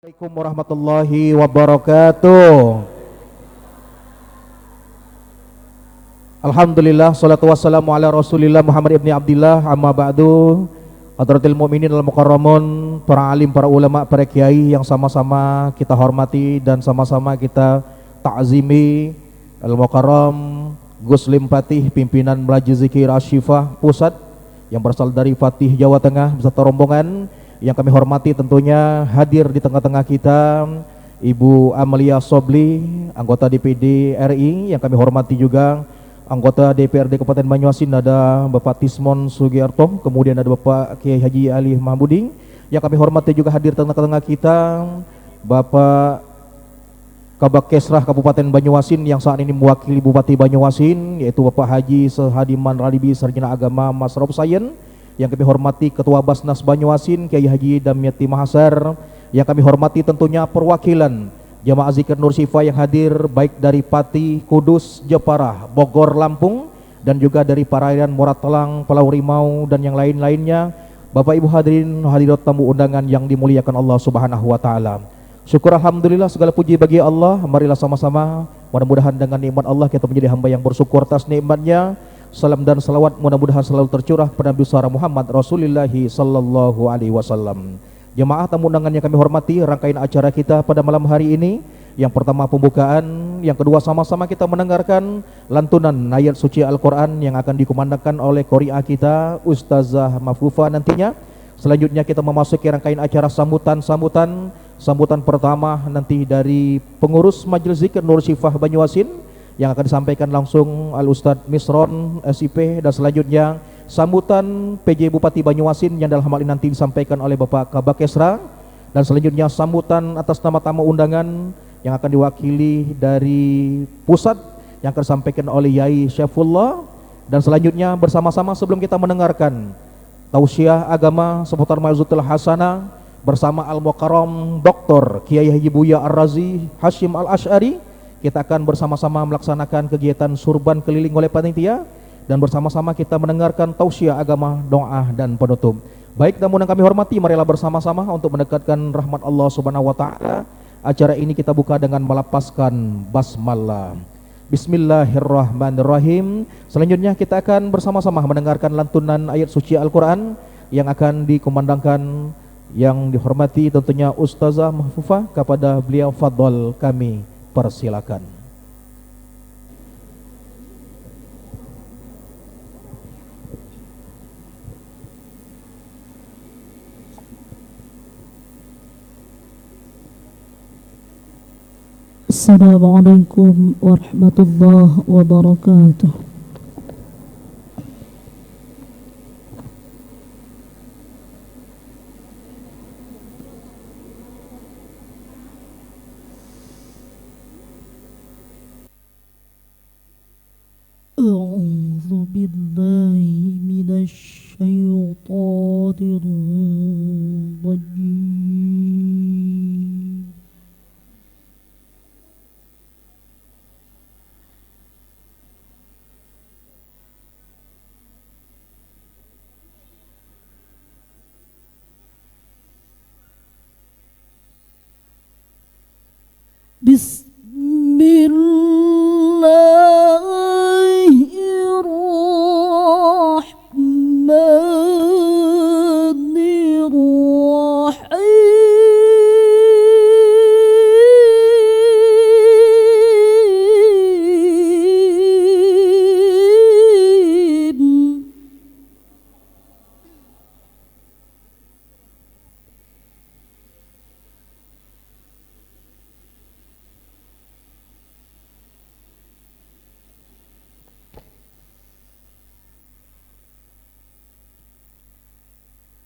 Assalamualaikum warahmatullahi wabarakatuh. Alhamdulillah, salatu wassalamu ala rasulillah Muhammad ibn Abdillah, amma ba'du. Hadratil mu'minin al-mukarramun, para alim, para ulama, para kiai yang sama-sama kita hormati dan sama-sama kita ta'zimi. Al-mukarram Gus Lim Patih, pimpinan Melaji Zikir Asyifah Pusat yang berasal dari Fatih Jawa Tengah beserta rombongan. Yang kami hormati tentunya hadir di tengah-tengah kita Ibu Amalia Sobli, anggota DPD RI. Yang kami hormati juga anggota DPRD Kabupaten Banyuasin, ada Bapak Tismon Sugiarto, kemudian ada Bapak Kiai Haji Ali Mahmuding. Yang kami hormati juga hadir di tengah-tengah kita Bapak Kabak Kesrah Kabupaten Banyuasin yang saat ini mewakili Bupati Banyuasin, yaitu Bapak Haji Sehadiman Ralibi, Sarjana Agama Mas Rob Sayen. Yang kami hormati Ketua Basnas Banyuasin Kiai Haji Damyati Mahasar. Yang kami hormati tentunya perwakilan Jamaah Zikir Nur Syifa yang hadir baik dari Pati, Kudus, Jepara, Bogor, Lampung, dan juga dari Parayan, Moratalang, Pulau Rimau, dan yang lain-lainnya. Bapak Ibu hadirin hadirat tamu undangan yang dimuliakan Allah Subhanahu wa taala. Syukur alhamdulillah, segala puji bagi Allah. Marilah sama-sama, mudah-mudahan dengan nikmat Allah kita menjadi hamba yang bersyukur atas nikmatnya. Salam dan salawat mudah-mudahan selalu tercurah kepada Nabi besar Muhammad Rasulullah sallallahu alaihi wasallam. Jemaah tamu undangan yang kami hormati, rangkaian acara kita pada malam hari ini, yang pertama pembukaan, yang kedua sama-sama kita mendengarkan lantunan ayat suci Al-Qur'an yang akan dikumandangkan oleh qori'ah kita Ustazah Mafufa nantinya. Selanjutnya kita memasuki rangkaian acara sambutan pertama nanti dari pengurus Majelis Zikir Nur Syifah Banyuasin yang akan disampaikan langsung Al-Ustadz Misron SIP, dan selanjutnya sambutan PJ Bupati Banyuasin yang dalam hal ini nanti disampaikan oleh Bapak Kabak Kesra, dan selanjutnya sambutan atas nama tamu undangan yang akan diwakili dari pusat yang akan disampaikan oleh Yai Syafullah, dan selanjutnya bersama-sama sebelum kita mendengarkan tausiah agama seputar Mau'izatul Hasanah bersama Al-Mukarram Dr. Kiai Haji Buya Ar-Razi Hashim Al-Asy'ari, kita akan bersama-sama melaksanakan kegiatan surban keliling oleh panitia dan bersama-sama kita mendengarkan tausiah agama, doa dan penutup. Baik tamu yang kami hormati, marilah bersama-sama untuk mendekatkan rahmat Allah Subhanahu wa taala. Acara ini kita buka dengan melapaskan basmalah. Bismillahirrahmanirrahim. Selanjutnya kita akan bersama-sama mendengarkan lantunan ayat suci Al-Qur'an yang akan dikumandangkan yang dihormati tentunya Ustazah Mahfufah. Kepada beliau fadhol kami persilakan. Assalamualaikum warahmatullahi wabarakatuh. A'udzu billahi minasy syaithanir rajim. Bismillahirrahmanirrahim.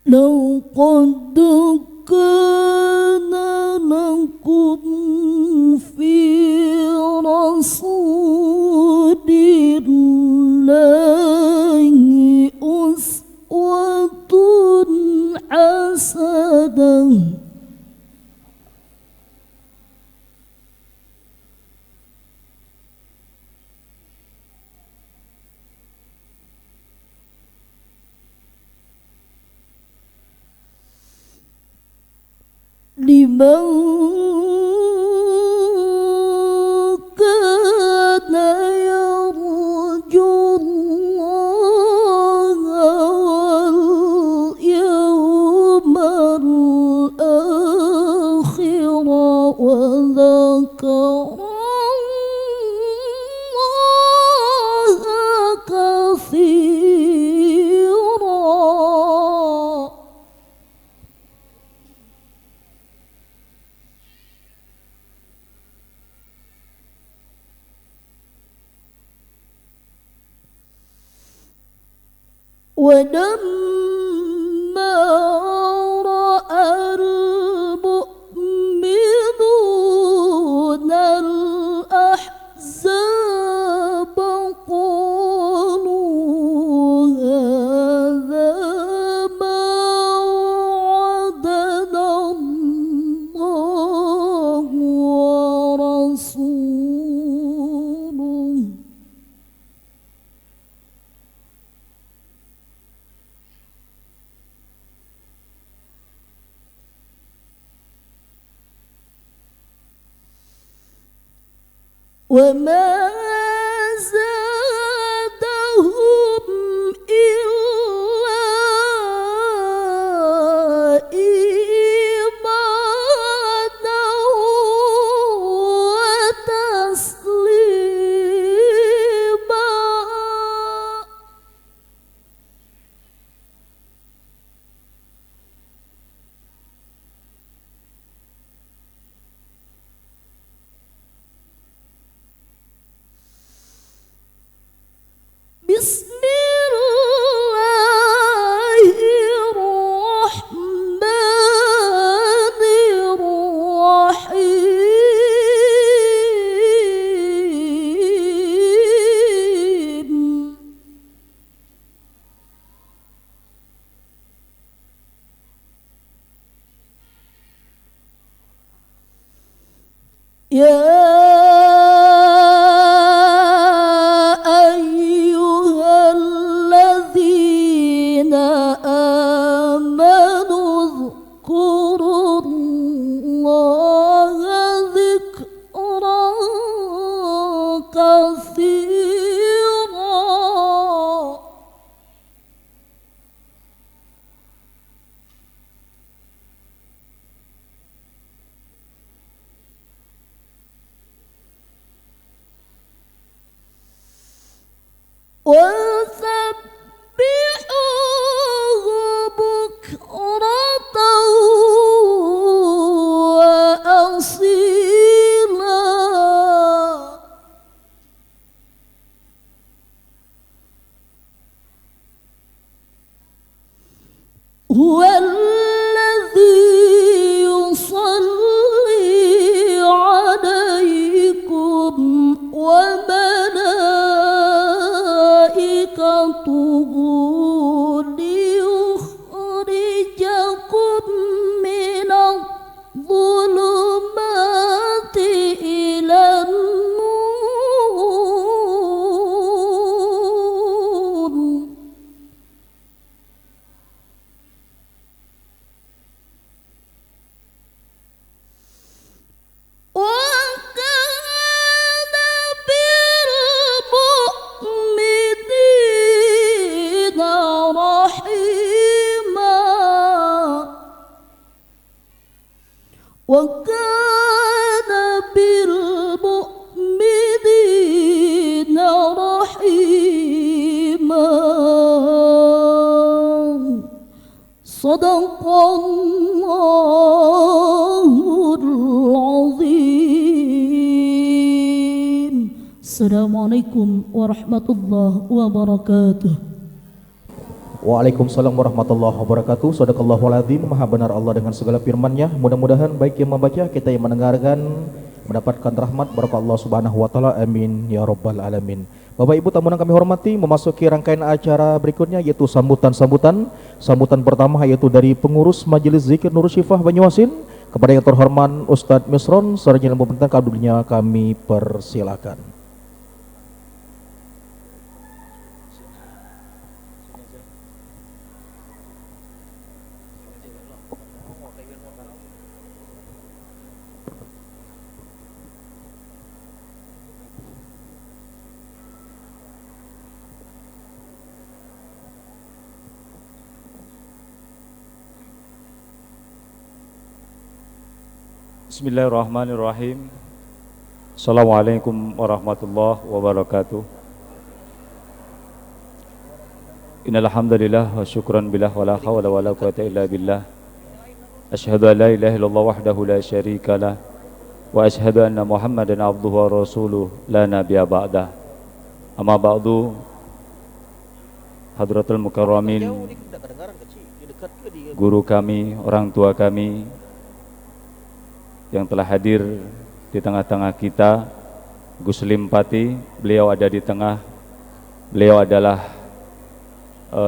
لقد كان لكم في رسول الله أسوة حسنة. من كان يرجو الله واليوم الآخر وذكر الله كثيرا. ولما رأى المؤمنون الأحزاب قالوا هذا ما وعدنا الله ورسوله وما زادهم إلا إيمانا وتسليما. بسم الله الرحمن الرحيم. يا أيها الذين آمنوا اذكروا الله ذكرا كثيرا. وسبحوه بكرة وأصيلا. هو الذي يصلي عليكم وملائكته ليخرجكم من الظلمات إلى النور. وكان بالمؤمنين رحيما. وكان بالمؤمنين رحيما. صدق الله العظيم. السلام عليكم ورحمة الله وبركاته. Waalaikumsalam warahmatullahi wabarakatuh. Shadaqallahul adzim. Maha benar Allah dengan segala firman-Nya. Mudah-mudahan baik yang membaca, kita yang mendengarkan mendapatkan rahmat barakah Allah Subhanahu wa taala. Amin ya rabbal alamin. Bapak Ibu tamu yang kami hormati, memasuki rangkaian acara berikutnya yaitu sambutan pertama yaitu dari pengurus Majelis Zikir Nur Syifah Banyuasin kepada yang terhormat Ustadz Misron sarjana ilmu pengetahuan kadunya kami persilakan. Bismillahirrahmanirrahim. Assalamualaikum warahmatullahi wabarakatuh. Innal hamdalillah wa syukran billah wa la hawla wa la quwwata illa billah. Asyhadu an la ilaha illallah wahdahu la syarika lah wa asyhadu anna Muhammadan abduhu wa rasuluh la nabiyya ba'dah. Amma ba'du. Hadratul mukarramin, guru kami, orang tua kami yang telah hadir di tengah-tengah kita, Gus Limpati, beliau ada di tengah. Beliau adalah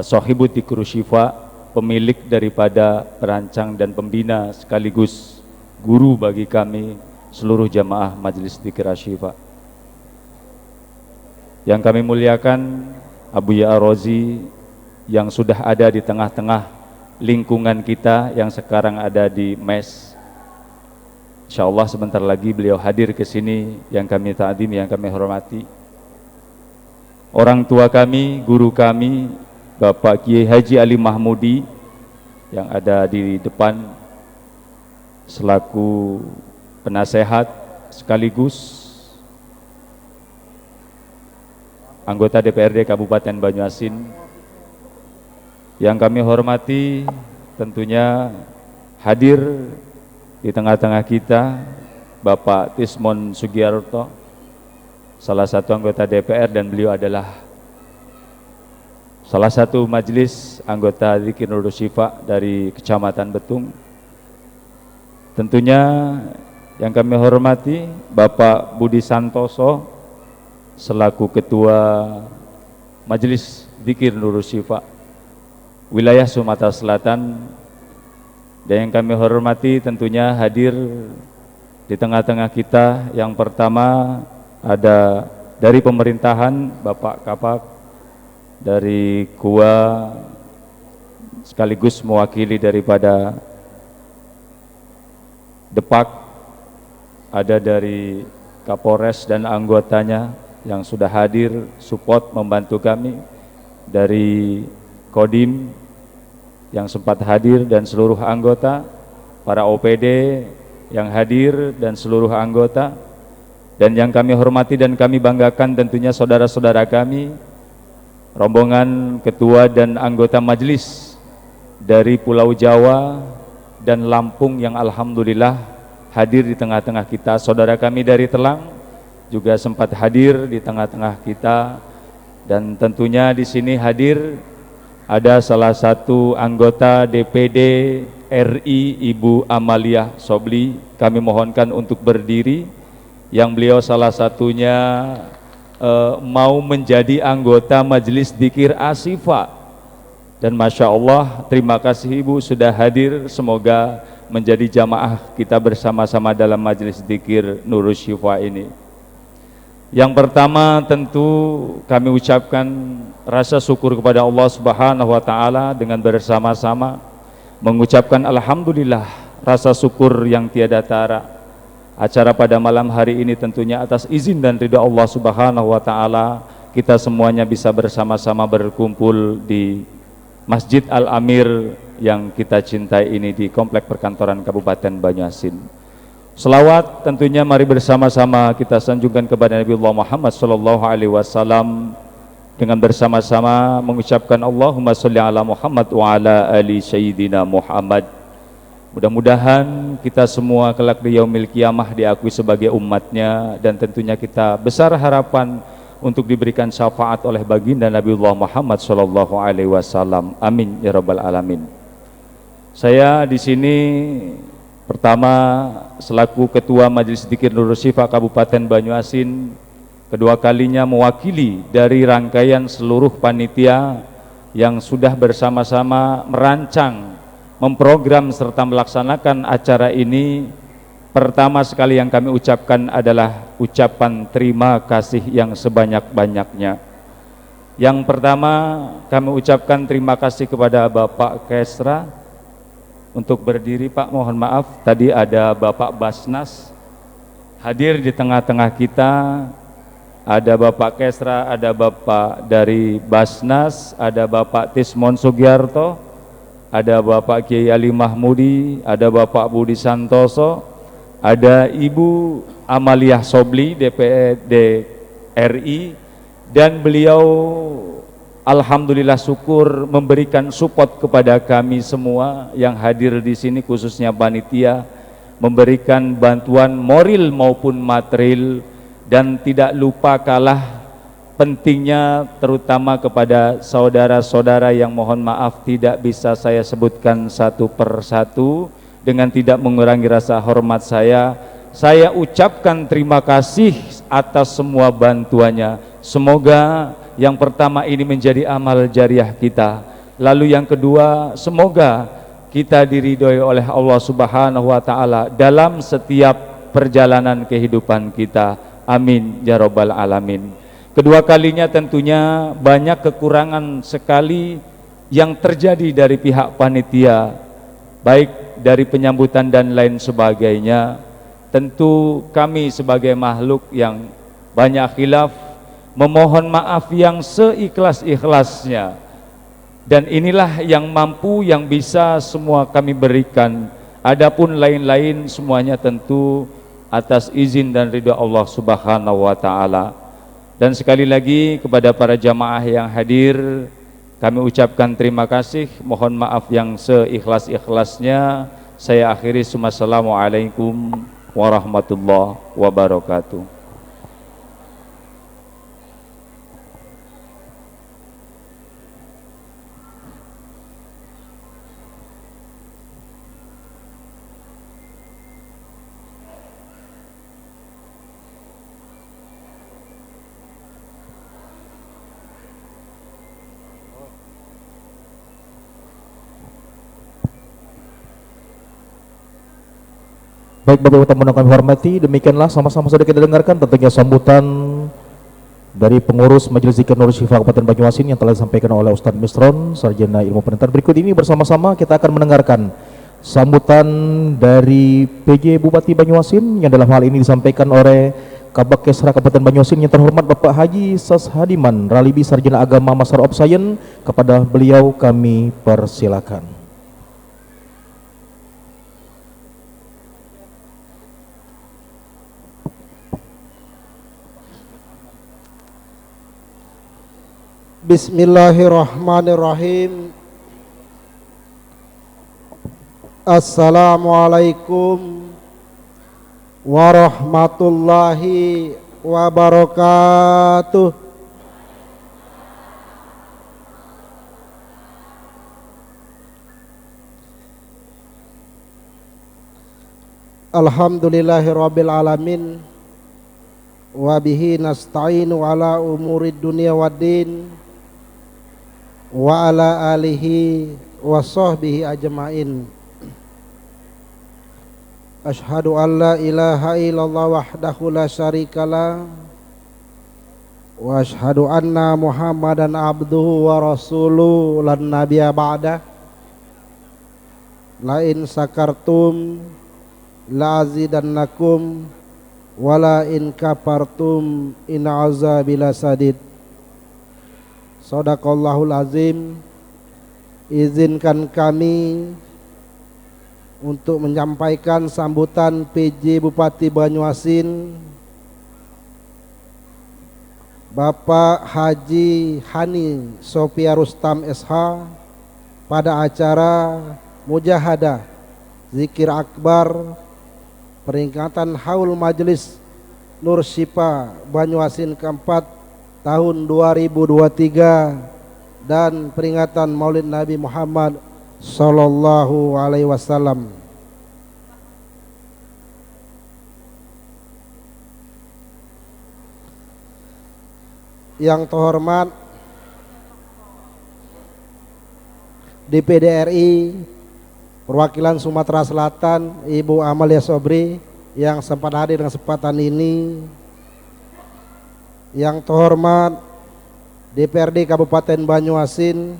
Sohibut Dzikru Syifa, pemilik daripada perancang dan pembina sekaligus guru bagi kami seluruh jamaah Majelis Dzikir Asy-Syifa. Yang kami muliakan Abu Ya Rozi yang sudah ada di tengah-tengah lingkungan kita yang sekarang ada di MES. InsyaAllah sebentar lagi beliau hadir ke sini, yang kami ta'zim, yang kami hormati. Orang tua kami, guru kami, Bapak Kiai Haji Ali Mahmudi yang ada di depan selaku penasehat sekaligus anggota DPRD Kabupaten Banyuasin. Yang kami hormati tentunya hadir di tengah-tengah kita Bapak Tismon Sugiarto, salah satu anggota DPR, dan beliau adalah salah satu majelis anggota Dzikir Nurul Syifa dari Kecamatan Betung. Tentunya yang kami hormati Bapak Budi Santoso selaku Ketua Majelis Dzikir Nurul Syifa wilayah Sumatera Selatan. Dan yang kami hormati tentunya hadir di tengah-tengah kita, yang pertama ada dari pemerintahan Bapak Kapak dari KUA sekaligus mewakili daripada Depak, ada dari Kapolres dan anggotanya yang sudah hadir support membantu kami, dari Kodim yang sempat hadir dan seluruh anggota, para OPD yang hadir dan seluruh anggota, dan yang kami hormati dan kami banggakan tentunya saudara-saudara kami, rombongan ketua dan anggota majelis dari Pulau Jawa dan Lampung yang alhamdulillah hadir di tengah-tengah kita. Saudara kami dari Telang juga sempat hadir di tengah-tengah kita, dan tentunya di sini hadir ada salah satu anggota DPD RI Ibu Amalia Sobli. Kami mohonkan untuk berdiri, yang beliau salah satunya mau menjadi anggota Majelis Dzikir Asy-Syifa. Dan Masya Allah, terima kasih Ibu sudah hadir. Semoga menjadi jamaah kita bersama-sama dalam Majelis Dzikir Nurul Syifa ini. Yang pertama tentu kami ucapkan rasa syukur kepada Allah Subhanahu wa taala dengan bersama-sama mengucapkan alhamdulillah, rasa syukur yang tiada tara. Acara pada malam hari ini tentunya atas izin dan ridha Allah Subhanahu wa taala kita semuanya bisa bersama-sama berkumpul di Masjid Al-Amir yang kita cintai ini di Komplek Perkantoran Kabupaten Banyuasin. Selawat tentunya mari bersama-sama kita sanjungkan kepada Nabi Muhammad sallallahu alaihi wasallam dengan bersama-sama mengucapkan Allahumma sholli ala Muhammad wa ala ali sayyidina Muhammad. Mudah-mudahan kita semua kelak di yaumil qiyamah diakui sebagai umatnya, dan tentunya kita besar harapan untuk diberikan syafaat oleh baginda Nabi Muhammad sallallahu alaihi wasallam. Amin ya rabbal alamin. Saya di sini pertama selaku Ketua Majelis Dzikir Nurul Syifa Kabupaten Banyuasin, kedua kalinya mewakili dari rangkaian seluruh panitia yang sudah bersama-sama merancang, memprogram serta melaksanakan acara ini. Pertama sekali yang kami ucapkan adalah ucapan terima kasih yang sebanyak-banyaknya. Yang pertama kami ucapkan terima kasih kepada Bapak Kesra. Untuk berdiri Pak, mohon maaf, tadi ada Bapak Basnas hadir di tengah-tengah kita. Ada Bapak Kesra, ada Bapak dari Basnas, ada Bapak Tismon Sugiarto, ada Bapak Kiai Ali Mahmudi, ada Bapak Budi Santoso, ada Ibu Amaliah Sobli DPD RI, dan beliau alhamdulillah syukur memberikan support kepada kami semua yang hadir di sini, khususnya panitia, memberikan bantuan moral maupun material, dan tidak lupa kalah pentingnya terutama kepada saudara-saudara yang mohon maaf tidak bisa saya sebutkan satu persatu dengan tidak mengurangi rasa hormat saya ucapkan terima kasih atas semua bantuannya. Semoga yang pertama ini menjadi amal jariah kita, lalu yang kedua semoga kita diridhoi oleh Allah Subhanahu wa taala dalam setiap perjalanan kehidupan kita. Amin ya rabbal alamin. Kedua kalinya tentunya banyak kekurangan sekali yang terjadi dari pihak panitia, baik dari penyambutan dan lain sebagainya. Tentu kami sebagai makhluk yang banyak khilaf memohon maaf yang seikhlas-ikhlasnya, dan inilah yang mampu yang bisa semua kami berikan. Adapun lain-lain semuanya tentu atas izin dan ridha Allah Subhanahu wa taala. Dan sekali lagi kepada para jamaah yang hadir, kami ucapkan terima kasih, mohon maaf yang seikhlas-ikhlasnya. Saya akhiri, Assalamualaikum warahmatullahi wabarakatuh. Baik Bapak Tamu yang kami hormati, demikianlah sama-sama sudah kita dengarkan tentunya sambutan dari pengurus Majelis Zikir Nur Syifa Kabupaten Banyuasin yang telah disampaikan oleh Ustadz Misron, Sarjana Ilmu Pemerintahan. Berikut ini bersama-sama kita akan mendengarkan sambutan dari PJ Bupati Banyuasin yang dalam hal ini disampaikan oleh Kabak Kesra Kabupaten Banyuasin yang terhormat Bapak Haji Sas Hadiman, Ralibi Sarjana Agama Master of Science. Kepada beliau kami persilakan. Bismillahirrahmanirrahim. Assalamualaikum warahmatullahi wabarakatuh. Alhamdulillahirabbil alamin, wa bihi nasta'inu ala umurid dunya waddin, wa ala alihi wa sahbihi ajma'in. Ashhadu an la ilaha illallah wahdahu la syarikalah, wa ashhadu anna Muhammadan abduhu wa rasuluhu lan nabiyya ba'dah. La in sakartum la azidannakum wa la in kafartum inna azabi lasadid. Shadaqallahul azim. Izinkan kami untuk menyampaikan sambutan PJ Bupati Banyuasin Bapak Haji Hani Sofia Rustam SH pada acara Mujahadah Zikir Akbar peringatan Haul Majelis Nur Syifa Banyuasin keempat tahun 2023 dan peringatan Maulid Nabi Muhammad Sallallahu Alaihi Wasallam. Yang terhormat DPD RI perwakilan Sumatera Selatan Ibu Amalia Sobri yang sempat hadir dengan kesempatan ini. Yang terhormat DPRD Kabupaten Banyuasin,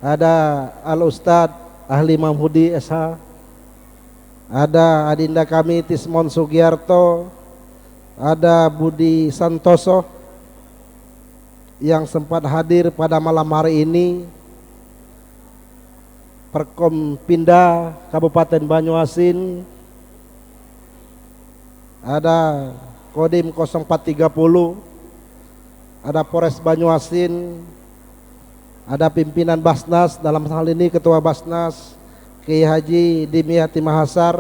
ada Al Ustadz Ahli Mamhudi SH, ada adinda kami Tismon Sugiarto, ada Budi Santoso yang sempat hadir pada malam hari ini, Perkom Pinda Kabupaten Banyuasin, ada Kodim 0430, ada Polres Banyuasin, ada pimpinan Basnas, dalam hal ini Ketua Basnas Kiai Haji Dimyati Mahasar,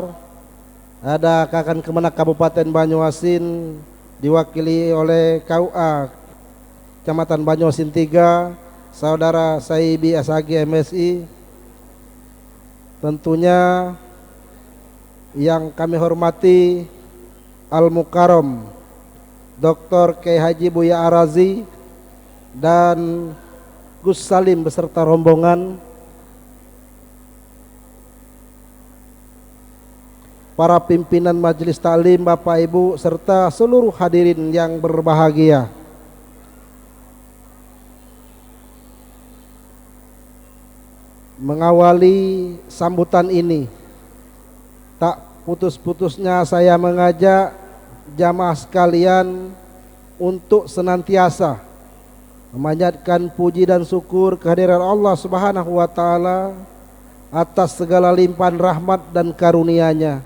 ada Kakan Kemenak Kabupaten Banyuasin diwakili oleh KUA Kecamatan Banyuasin 3, Saudara Saibi Asagi MSI. Tentunya yang kami hormati Al-Mukarram Dr. Kiai Haji Buya Arazi dan Gus Salim beserta rombongan, para pimpinan majelis taklim, Bapak Ibu serta seluruh hadirin yang berbahagia. Mengawali sambutan ini, tak putus-putusnya saya mengajak jamaah sekalian untuk senantiasa memanjatkan puji dan syukur kehadiran Allah Subhanahu wa taala atas segala limpahan rahmat dan karunia-Nya,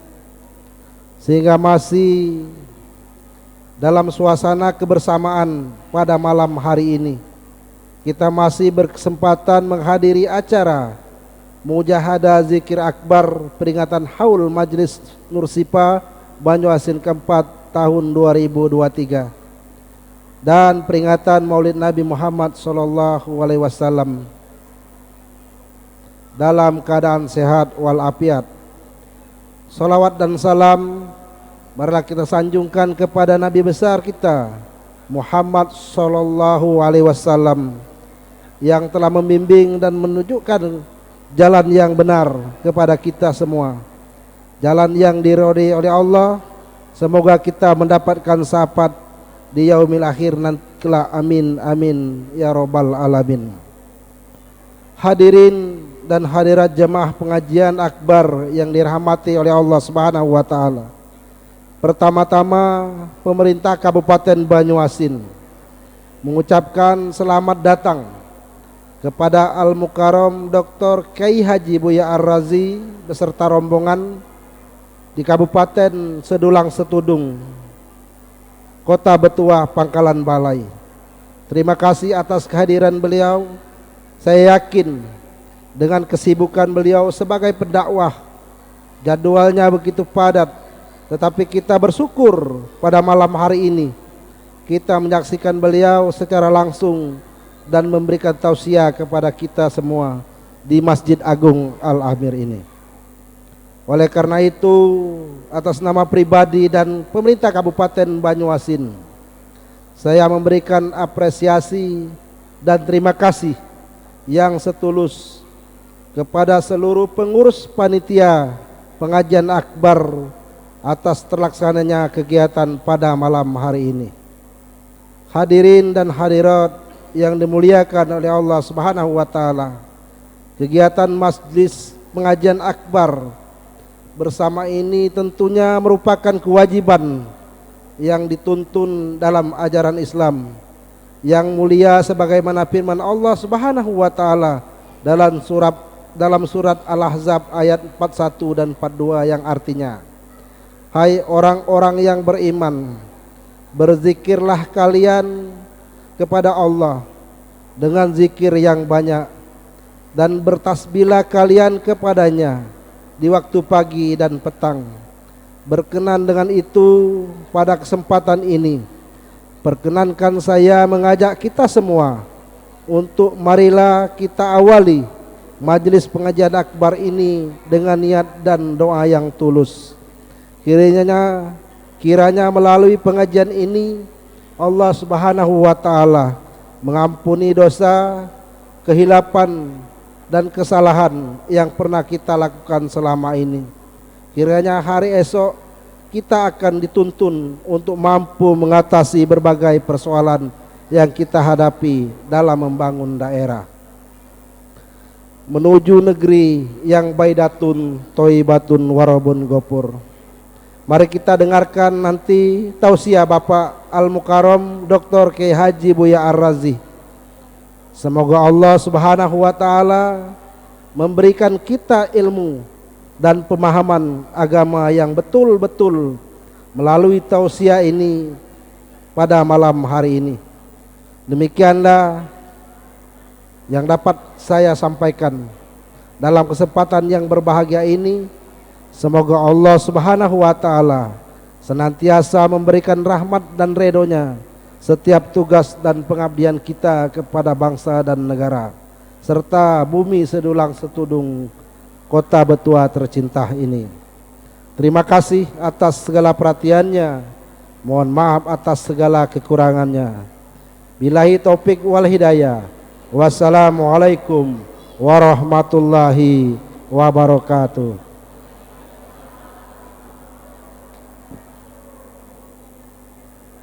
sehingga masih dalam suasana kebersamaan pada malam hari ini kita masih berkesempatan menghadiri acara Mujahadah Zikir Akbar peringatan Haul Majlis Nur Sipa Banyuasin keempat tahun 2023 dan peringatan Maulid Nabi Muhammad sallallahu alaihi wasallam dalam keadaan sehat walafiat. Salawat dan salam marilah kita sanjungkan kepada Nabi besar kita Muhammad sallallahu alaihi wasallam yang telah membimbing dan menunjukkan jalan yang benar kepada kita semua, jalan yang diridhai oleh Allah. Semoga kita mendapatkan syafaat di yaumil akhir nanti kelak, amin amin ya rabbal alamin. Hadirin dan hadirat jemaah pengajian akbar yang dirahmati oleh Allah Subhanahu wa taala. Pertama-tama pemerintah Kabupaten Banyuasin mengucapkan selamat datang kepada Al-Mukarram Dr. Kiai Haji Buya Ar-Razi beserta rombongan di Kabupaten Sedulang Setudung, Kota Betua, Pangkalan Balai. Terima kasih atas kehadiran beliau. Saya yakin dengan kesibukan beliau sebagai pendakwah, jadwalnya begitu padat, tetapi kita bersyukur pada malam hari ini kita menyaksikan beliau secara langsung dan memberikan tausiah kepada kita semua di Masjid Agung Al-Amir ini. Oleh karena itu, atas nama pribadi dan pemerintah Kabupaten Banyuasin, saya memberikan apresiasi dan terima kasih yang setulus kepada seluruh pengurus panitia pengajian akbar atas terlaksananya kegiatan pada malam hari ini. Hadirin dan hadirat yang dimuliakan oleh Allah Subhanahu wa taala, kegiatan Majlis Pengajian Akbar bersama ini tentunya merupakan kewajiban yang dituntun dalam ajaran Islam yang mulia sebagaimana firman Allah Subhanahu wa taala dalam surat Al-Ahzab ayat 41 dan 42 yang artinya, hai orang-orang yang beriman, berzikirlah kalian kepada Allah dengan zikir yang banyak dan bertasbihlah kalian kepadanya di waktu pagi dan petang. Berkenan dengan itu, pada kesempatan ini perkenankan saya mengajak kita semua untuk marilah kita awali Majelis Pengajian Akbar ini dengan niat dan doa yang tulus. Kiranya melalui pengajian ini Allah Subhanahu wa taala mengampuni dosa, kehilapan dan kesalahan yang pernah kita lakukan selama ini. Kiranya hari esok kita akan dituntun untuk mampu mengatasi berbagai persoalan yang kita hadapi dalam membangun daerah menuju negeri yang baidatun thayyibatun warabun ghafur. Mari kita dengarkan nanti tausiah Bapak Al-Mukarram Dr. Kiai Haji Buya Ar-Razi. Semoga Allah Subhanahu wa taala memberikan kita ilmu dan pemahaman agama yang betul-betul melalui tausiah ini pada malam hari ini. Demikianlah yang dapat saya sampaikan dalam kesempatan yang berbahagia ini. Semoga Allah Subhanahu wa taala senantiasa memberikan rahmat dan ridhonya setiap tugas dan pengabdian kita kepada bangsa dan negara, serta bumi sedulang setudung kota Betua tercinta ini. Terima kasih atas segala perhatiannya. Mohon maaf atas segala kekurangannya. Billahi taufik wal hidayah. Wassalamualaikum warahmatullahi wabarakatuh.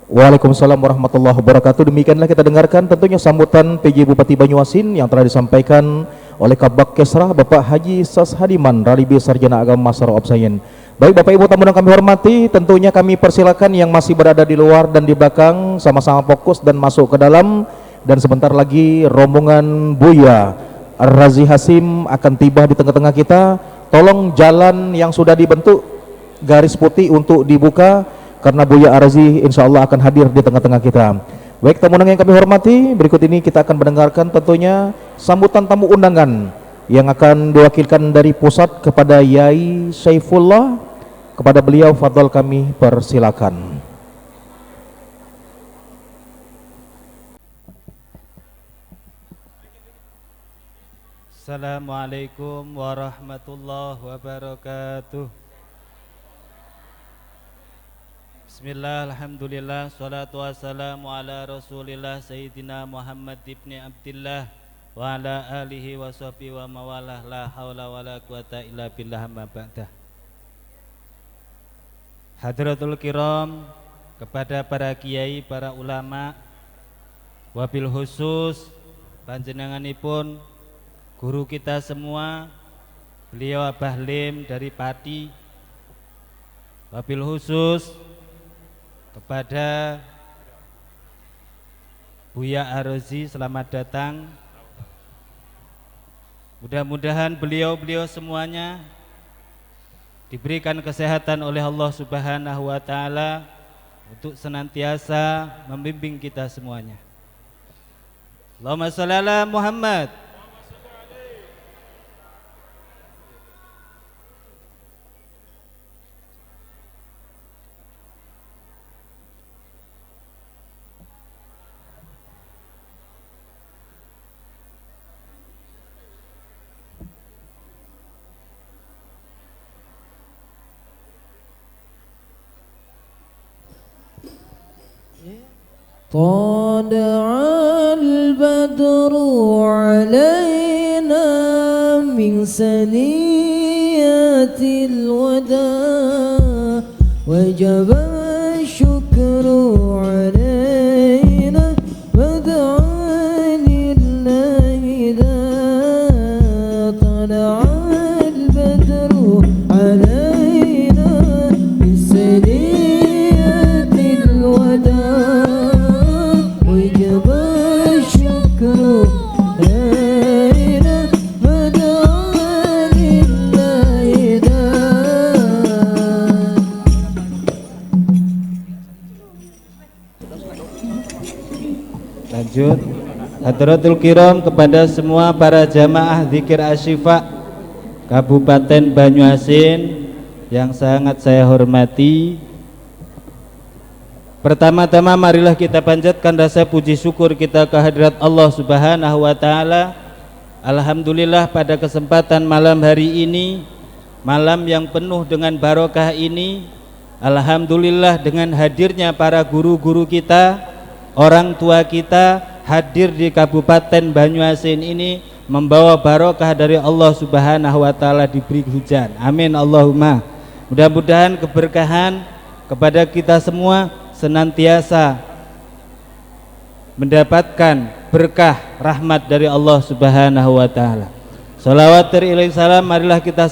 Waalaikumsalam warahmatullahi wabarakatuh. Demikianlah kita dengarkan tentunya sambutan PJ Bupati Banyuasin yang telah disampaikan oleh Kabak Kesrah Bapak Haji Sas Hadiman Ralibi Sarjana Agama Masar Obsayen. Baik Bapak Ibu tamu yang kami hormati, tentunya kami persilakan yang masih berada di luar dan di belakang sama-sama fokus dan masuk ke dalam, dan sebentar lagi rombongan Buya Ar-Razi Hasim akan tiba di tengah-tengah kita. Tolong jalan yang sudah dibentuk garis putih untuk dibuka, karena Buya Ar-Razi insyaallah akan hadir di tengah-tengah kita. Baik tamu undangan yang kami hormati, berikut ini kita akan mendengarkan tentunya sambutan tamu undangan yang akan diwakilkan dari pusat kepada Yai Saifullah. Kepada beliau fadhal kami persilakan. Assalamualaikum warahmatullahi wabarakatuh. Bismillah, alhamdulillah, salatu wassalamu ala rasulillah Sayyidina Muhammad ibn Abdillah wa ala alihi wa sahbihi wa mawalah, la hawla wa la quwata illa billah, amma ba'dah. Hadratul kiram, kepada para kiai, para ulama, wabil khusus panjenenganipun guru kita semua, beliau Abah Lim dari Pati. Wabil khusus kepada Buya Ar-Razi, selamat datang. Mudah-mudahan beliau-beliau semuanya diberikan kesehatan oleh Allah Subhanahu wa taala untuk senantiasa membimbing kita semuanya. Allahumma shalli ala Muhammad. طلع البدر علينا من ثنيات الوداع وجب الشكر علينا فدعا لله إذا طلع البدر علينا من ثنيات الوداع Lanjut. Hadratul kiram, kepada semua para jamaah zikir asyifa Kabupaten Banyuasin yang sangat saya hormati, pertama-tama marilah kita panjatkan rasa puji syukur kita kehadirat Allah Subhanahu wa taala. Alhamdulillah, pada kesempatan malam hari ini, malam yang penuh dengan barokah ini, alhamdulillah dengan hadirnya para guru-guru kita, orang tua kita hadir di Kabupaten Banyuasin ini, membawa barokah dari Allah Subhanahu wa taala, diberi hujan. Amin Allahumma. Mudah-mudahan keberkahan kepada kita semua senantiasa mendapatkan berkah rahmat dari Allah Subhanahu wa taala. Salawat ilahi salam marilah kita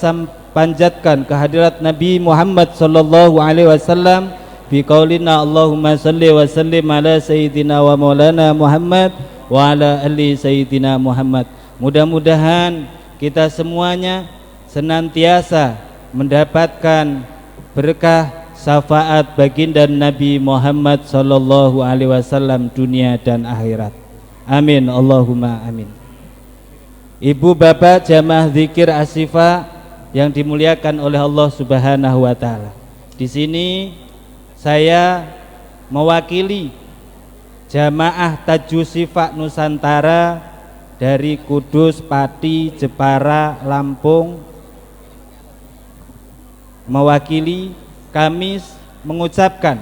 panjatkan kehadirat Nabi Muhammad sallallahu alaihi wasallam fi qaulina Allahumma salli wa sallim ala sayyidina wa maulana Muhammad wa ala ali sayyidina Muhammad. Mudah-mudahan kita semuanya senantiasa mendapatkan berkah syafaat baginda Nabi Muhammad sallallahu alaihi wasallam dunia dan akhirat. Amin Allahumma amin. Ibu bapak jamaah zikir Asyifa yang dimuliakan oleh Allah Subhanahu wa taala. Di sini saya mewakili jamaah Tajus Syifa Nusantara dari Kudus, Pati, Jepara, Lampung, mewakili kami mengucapkan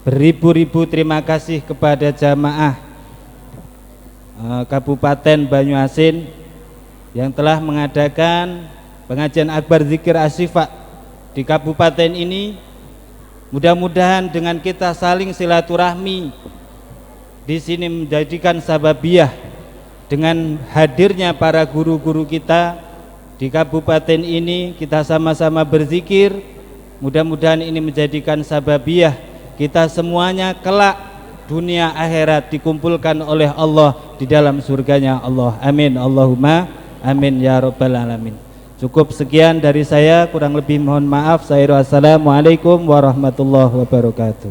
beribu-ribu terima kasih kepada jamaah Kabupaten Banyuasin yang telah mengadakan pengajian akbar zikir Asyifa di kabupaten ini. Mudah-mudahan dengan kita saling silaturahmi di sini menjadikan sababiyah dengan hadirnya para guru-guru kita di kabupaten ini, kita sama-sama berzikir. Mudah-mudahan ini menjadikan sababiyah kita semuanya kelak dunia akhirat dikumpulkan oleh Allah di dalam surganya Allah. Amin Allahumma amin ya rabbal alamin. Cukup sekian dari saya, kurang lebih mohon maaf. Assalamualaikum warahmatullahi wabarakatuh.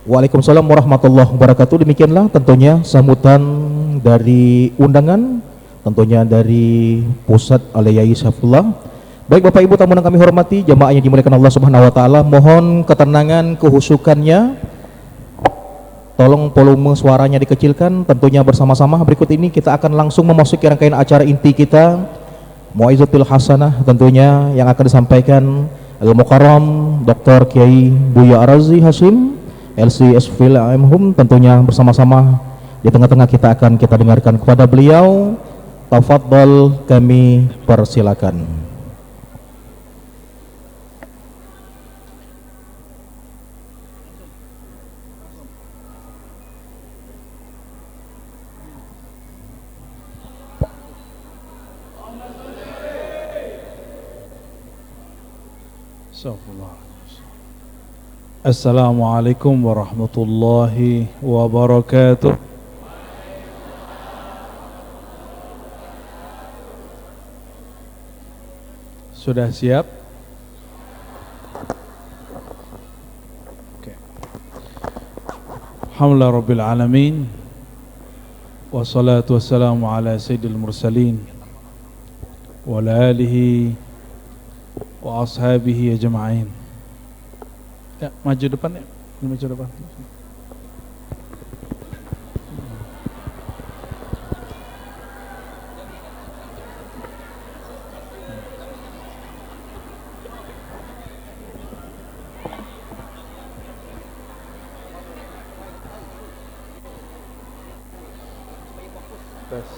Waalaikumsalam warahmatullahi wabarakatuh. Demikianlah tentunya sambutan dari undangan, tentunya dari Pusat Al-Yai Saifullah. Baik Bapak Ibu tamu yang kami hormati, jamaah yang dimuliakan Allah Subhanahu wa taala, mohon ketenangan, kehusukannya. Tolong volume suaranya dikecilkan. Tentunya bersama-sama berikut ini kita akan langsung memasuki rangkaian acara inti kita, Mau'izatul Hasanah, tentunya yang akan disampaikan Al-Mukarram Dr. Kiai Buya Arazi Hashim LCSFil Amhum. Tentunya bersama-sama di tengah-tengah kita akan dengarkan kepada beliau. Tafadhol, kami persilakan. Assalamualaikum warahmatullahi wabarakatuh. Sudah siap? Oke. Alhamdulillah rabbil alamin. Wassalatu wassalamu ala sayyidil mursalin wa ala alihi wa ashabihi ajma'in. Ya, maju depan ya. Maju depan.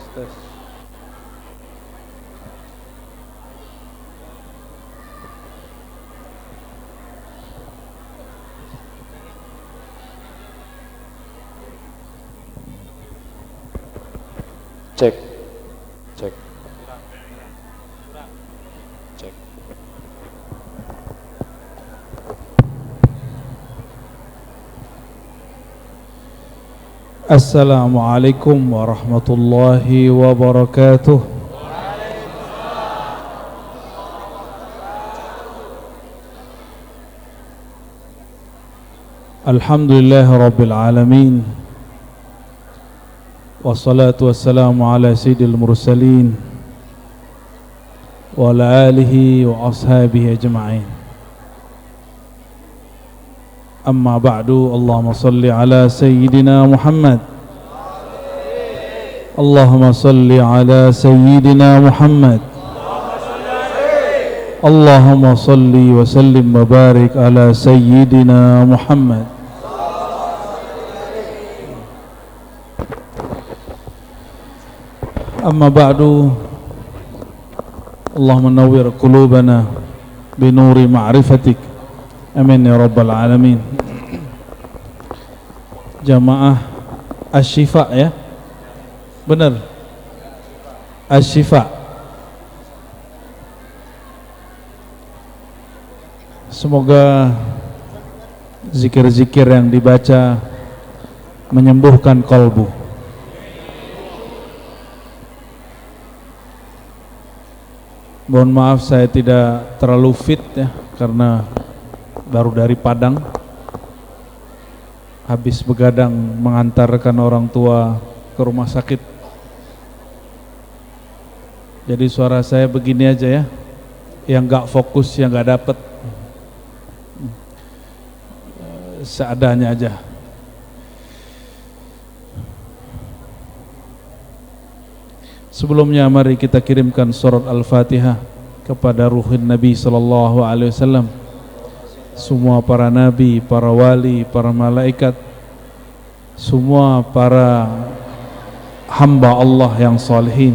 Tes. Cek. Assalamualaikum warahmatullahi wabarakatuh. Alhamdulillah rabbil alamin. Wassalatu wassalamu ala sayyidil mursalin wa ala alihi wa ashabihi ajma'in. Amma ba'du, Allahumma salli ala sayyidina Muhammad. Allahumma salli ala sayyidina Muhammad. Allahumma salli wa sallim wa barik ala sayyidina Muhammad. Amma ba'du, Allahumma nawwir qulubana binuri ma'rifatik. Amin ya rabbal alamin. Jamaah Asyifa ya, benar, Asyifa. Semoga zikir-zikir yang dibaca menyembuhkan kalbu. Mohon maaf saya tidak terlalu fit ya, karena baru dari Padang, habis begadang mengantarkan orang tua ke rumah sakit. Jadi suara saya begini aja ya, yang gak fokus, yang gak dapet, seadanya aja. Sebelumnya mari kita kirimkan surat Al-Fatihah kepada ruhin Nabi sallallahu alaihi wasallam, semua para nabi, para wali, para malaikat, semua para hamba Allah yang salihin,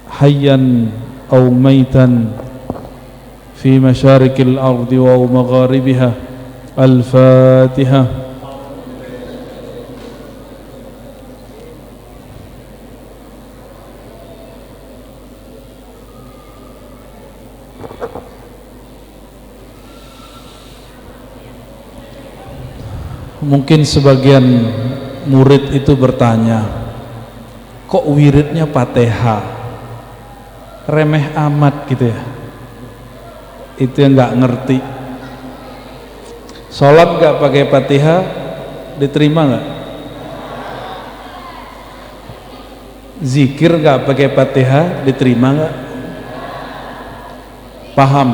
hayyan aw maitan fi masyarikil ardi wa magharibiha. Al-Fatihah. Mungkin sebagian murid itu bertanya, kok wiridnya Fatihah, remeh amat gitu ya. Itu yang nggak ngerti. Sholat nggak pakai Fatihah diterima nggak? Zikir nggak pakai Fatihah diterima nggak? Paham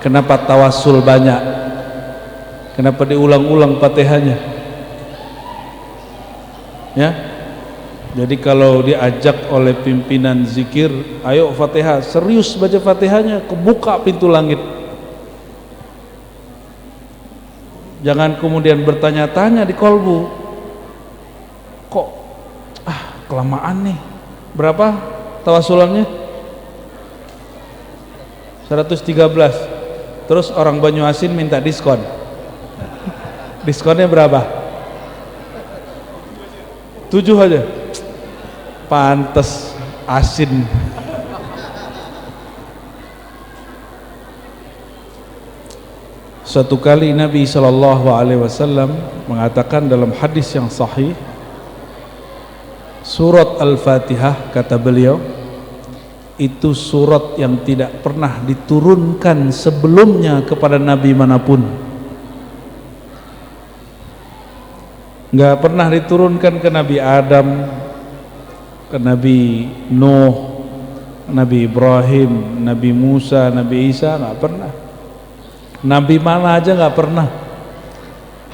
kenapa tawasul banyak? Kenapa diulang-ulang Fatihahnya? Ya. Jadi kalau diajak oleh pimpinan zikir, ayo Fatihah, serius baca Fatihahnya, kebuka pintu langit. Jangan kemudian bertanya-tanya di kolbu, kok kelamaan nih. Berapa tawasulannya? 113. Terus orang Banyuasin minta diskon. Diskonnya berapa? 7 aja. Pantes asin. Suatu kali Nabi SAW mengatakan dalam hadis yang sahih, surat Al-Fatihah, kata beliau, itu surat yang tidak pernah diturunkan sebelumnya kepada Nabi manapun. Nggak pernah diturunkan ke Nabi Adam, ke Nabi Nuh, Nabi Ibrahim, Nabi Musa, Nabi Isa, nggak pernah. Nabi mana aja nggak pernah.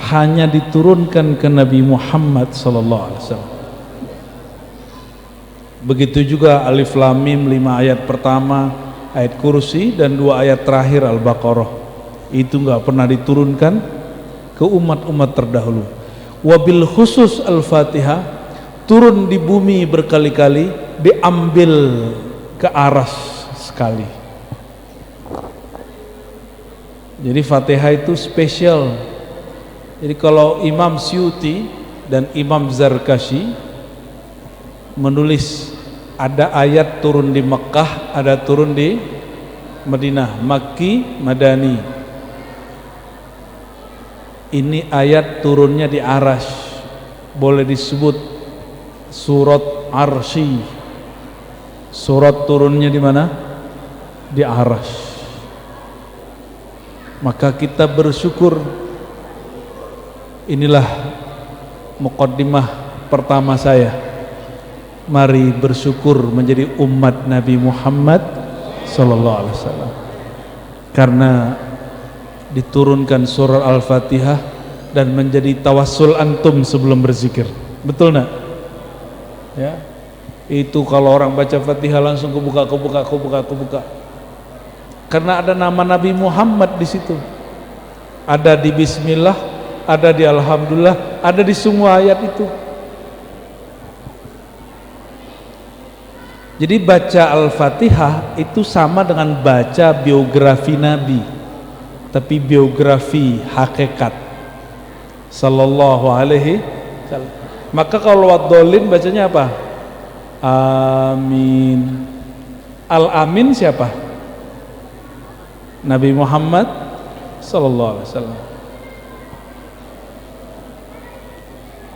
Hanya diturunkan ke Nabi Muhammad SAW. Begitu juga Alif Lam Mim 5 ayat pertama, ayat kursi, dan 2 ayat terakhir Al-Baqarah. Itu nggak pernah diturunkan ke umat-umat terdahulu. Wabil khusus Al-Fatihah turun di bumi berkali-kali, diambil ke aras sekali. Jadi Fatihah itu spesial. Jadi kalau Imam Syuti dan Imam Zarkashi menulis, ada ayat turun di Mekah, ada turun di Madinah, Makki, Madani. Ini ayat turunnya di Arash, boleh disebut surat Arsy. Surat turunnya di mana? Di Arash. Maka kita bersyukur. Inilah muqaddimah pertama saya. Mari bersyukur menjadi umat Nabi Muhammad sallallahu alaihi wasallam. Karena diturunkan surah Al-Fatihah dan menjadi tawassul antum sebelum berzikir. Betul nak? Ya. Itu kalau orang baca Fatihah langsung kebuka. Karena ada nama Nabi Muhammad di situ. Ada di Bismillah, ada di Alhamdulillah, ada di semua ayat itu. Jadi baca Al-Fatihah itu sama dengan baca biografi Nabi, tapi biografi hakikat sallallahu alaihi wasallam. Maka kalau wadolin bacanya apa? Amin. Al-Amin siapa? Nabi Muhammad sallallahu alaihi wasallam.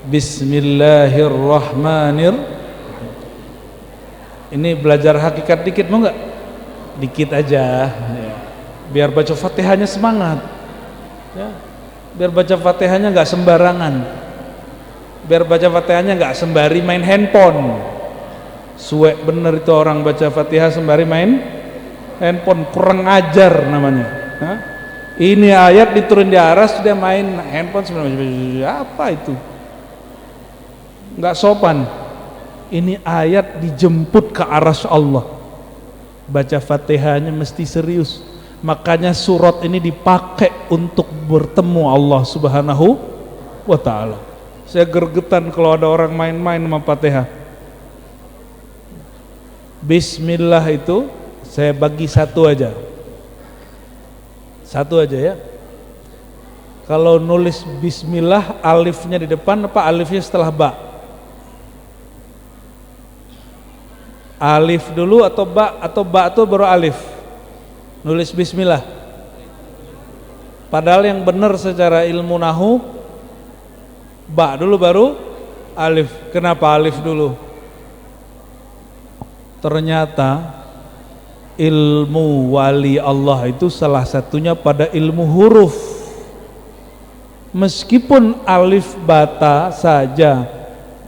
Bismillahirrahmanirrahim. Ini belajar hakikat dikit mau nggak? Dikit aja ya. biar baca Fatihahnya semangat ya. Biar baca Fatihahnya nggak sembarangan, biar baca Fatihahnya nggak sembari main handphone. Suwek bener itu orang baca Fatihah sembari main handphone, kurang ajar namanya. Hah? Ini ayat diturun di aras dia main handphone sebenarnya apa itu? Nggak sopan. Ini ayat dijemput ke aras Allah. Baca Fatihahnya mesti serius. Makanya surat ini dipakai untuk bertemu Allah Subhanahu wa ta'ala. Saya gergetan kalau ada orang main-main sama Fatihah. Bismillah itu saya bagi satu aja ya. Kalau nulis bismillah, alifnya di depan apa alifnya setelah ba? Alif dulu atau ba itu baru alif? Nulis bismillah. Padahal yang benar secara ilmu nahu ba dulu baru alif. Kenapa alif dulu? Ternyata ilmu wali Allah itu salah satunya pada ilmu huruf. Meskipun alif bata saja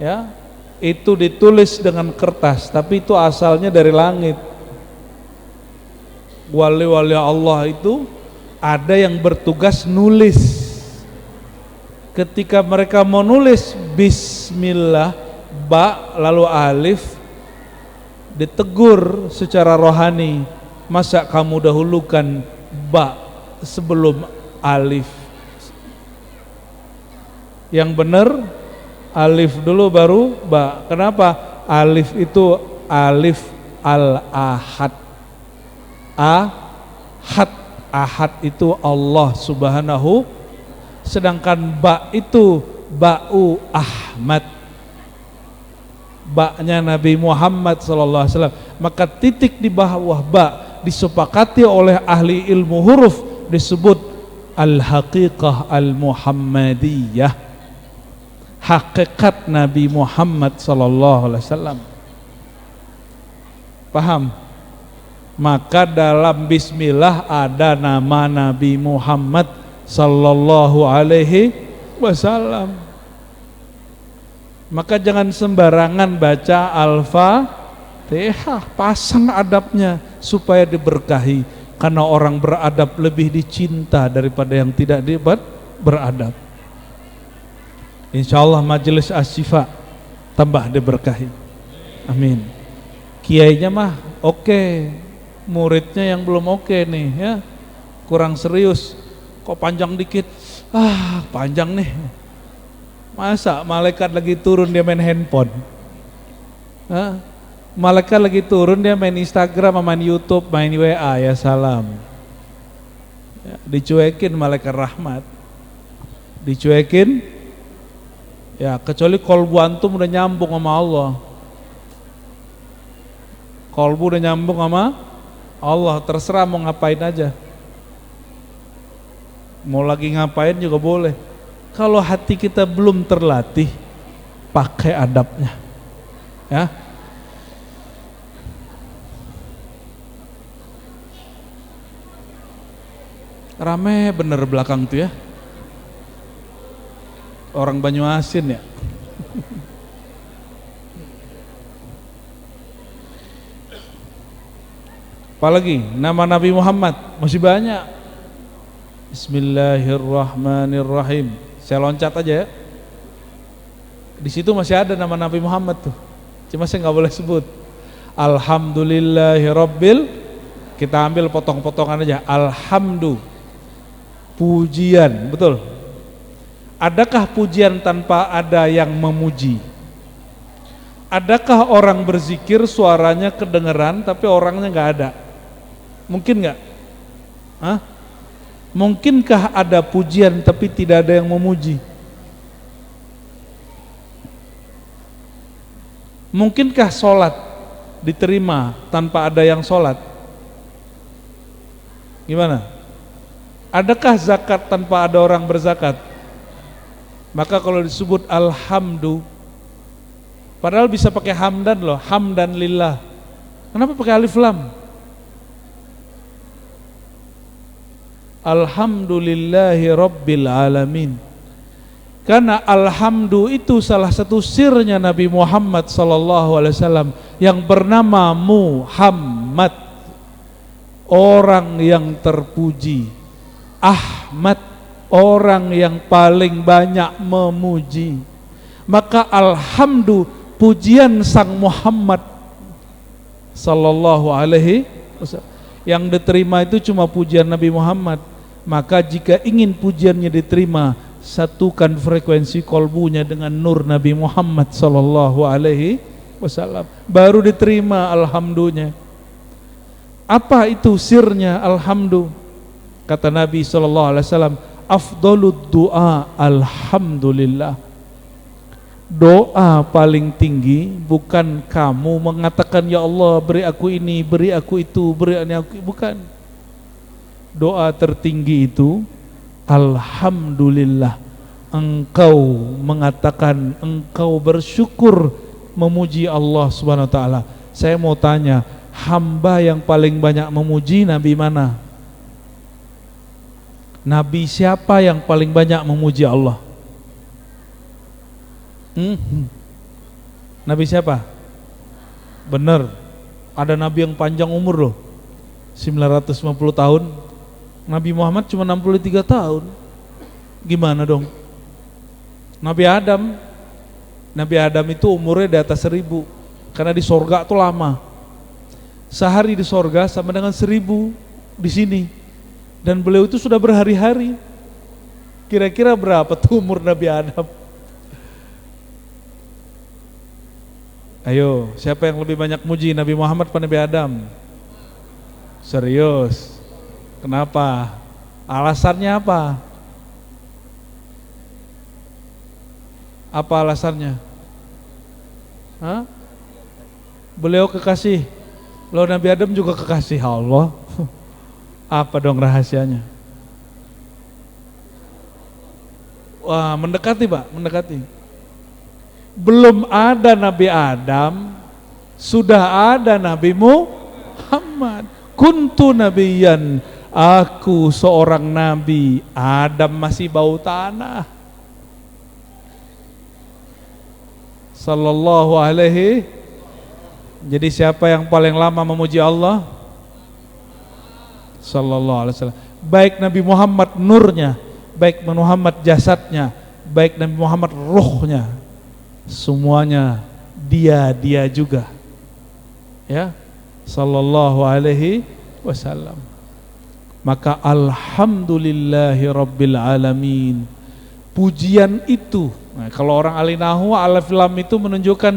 ya, itu ditulis dengan kertas, tapi itu asalnya dari langit. Wali-wali Allah itu ada yang bertugas nulis. Ketika mereka mau nulis bismillah ba lalu alif, ditegur secara rohani, masa kamu dahulukan ba sebelum alif? Yang benar alif dulu baru ba. Kenapa? Alif itu alif al-ahad. Ahad itu Allah Subhanahu, sedangkan ba itu ba'u Ahmad, ba-nya Nabi Muhammad sallallahu alaihi wasallam. Maka titik di bawah ba disepakati oleh ahli ilmu huruf disebut al-haqiqah al-muhammadiyah, hakikat Nabi Muhammad sallallahu alaihi wasallam. Paham? Maka dalam bismillah ada nama Nabi Muhammad sallallahu alaihi wasallam. Maka jangan sembarangan baca Al-Fatihah, pasang adabnya supaya diberkahi, karena orang beradab lebih dicinta daripada yang tidak beradab. Insyaallah majelis Asy-Syifa tambah diberkahi. Amin. Kiainya mah oke, muridnya yang belum oke nih ya, kurang serius. Kok panjang dikit? Panjang nih. Masa malaikat lagi turun dia main handphone? Malaikat lagi turun dia main Instagram, main YouTube, main WA, ya salam. Ya, dicuekin malaikat rahmat. Dicuekin. Ya kecuali kolbu antum udah nyambung sama Allah. Kolbu udah nyambung sama Allah, terserah mau ngapain aja. Mau lagi ngapain juga boleh. Kalau hati kita belum terlatih, pakai adabnya. Ya. Rame bener belakang tuh ya. Orang Banyuasin ya. Apalagi nama Nabi Muhammad masih banyak. Bismillahirrahmanirrahim. Saya loncat aja ya. Di situ masih ada nama Nabi Muhammad tuh. Cuma saya nggak boleh sebut. Alhamdulillahirabbil. Kita ambil potong-potongan aja. Alhamdu. Pujian, betul. Adakah pujian tanpa ada yang memuji? Adakah orang berzikir suaranya kedengeran tapi orangnya nggak ada? Mungkin nggak? Mungkinkah ada pujian tapi tidak ada yang memuji? Mungkinkah sholat diterima tanpa ada yang sholat? Gimana? Adakah zakat tanpa ada orang berzakat? Maka kalau disebut alhamdu, padahal bisa pakai hamdan loh, hamdan lillah. Kenapa pakai alif lam? Alhamdulillahi Rabbil Alamin. Karena alhamdu itu salah satu sirnya Nabi Muhammad sallallahu alaihi wasallam yang bernama Muhammad, orang yang terpuji. Ahmad, orang yang paling banyak memuji. Maka alhamdu, pujian sang Muhammad sallallahu alaihi wasallam, yang diterima itu cuma pujian Nabi Muhammad. Maka jika ingin pujiannya diterima, satukan frekuensi kolbunya dengan nur Nabi Muhammad sallallahu alaihi wasallam, baru diterima alhamdulillah. Apa itu sirnya alhamdulillah? Kata Nabi sallallahu alaihi wasallam, afdhalud du'a alhamdulillah. Doa paling tinggi bukan kamu mengatakan ya Allah beri aku ini, beri aku itu, beri aku, bukan. Doa tertinggi itu alhamdulillah. Engkau mengatakan engkau bersyukur, memuji Allah Subhanahu wa taala. Saya mau tanya, hamba yang paling banyak memuji Nabi mana? Nabi siapa yang paling banyak memuji Allah? Nabi siapa? Benar, ada Nabi yang panjang umur loh, 950 tahun. Nabi Muhammad cuma 63 tahun. Gimana dong? Nabi Adam itu umurnya di atas 1000, karena di sorga tuh lama. Sehari di sorga sama dengan 1000 di sini. Dan beliau itu sudah berhari-hari. Kira-kira berapa tuh umur Nabi Adam? Ayo, siapa yang lebih banyak muji, Nabi Muhammad atau Nabi Adam? Serius? Kenapa? Alasannya apa? Apa alasannya? Hah? Beliau kekasih. Loh, Nabi Adam juga kekasih Allah. Apa dong rahasianya? Wah, mendekati Pak, mendekati. Belum ada Nabi Adam, sudah ada Nabi Muhammad. Kuntu nabiyan, aku seorang nabi. Adam masih bau tanah. Sallallahu alaihi. Jadi siapa yang paling lama memuji Allah? Sallallahu alaihi wasallam. Baik Nabi Muhammad nurnya, baik Muhammad jasadnya, baik Nabi Muhammad ruhnya, semuanya dia juga. Ya, sallallahu alaihi wasallam. Maka alhamdulillahi rabbil alamin. Pujian itu, nah, kalau orang ahli nahwu, alif lam itu menunjukkan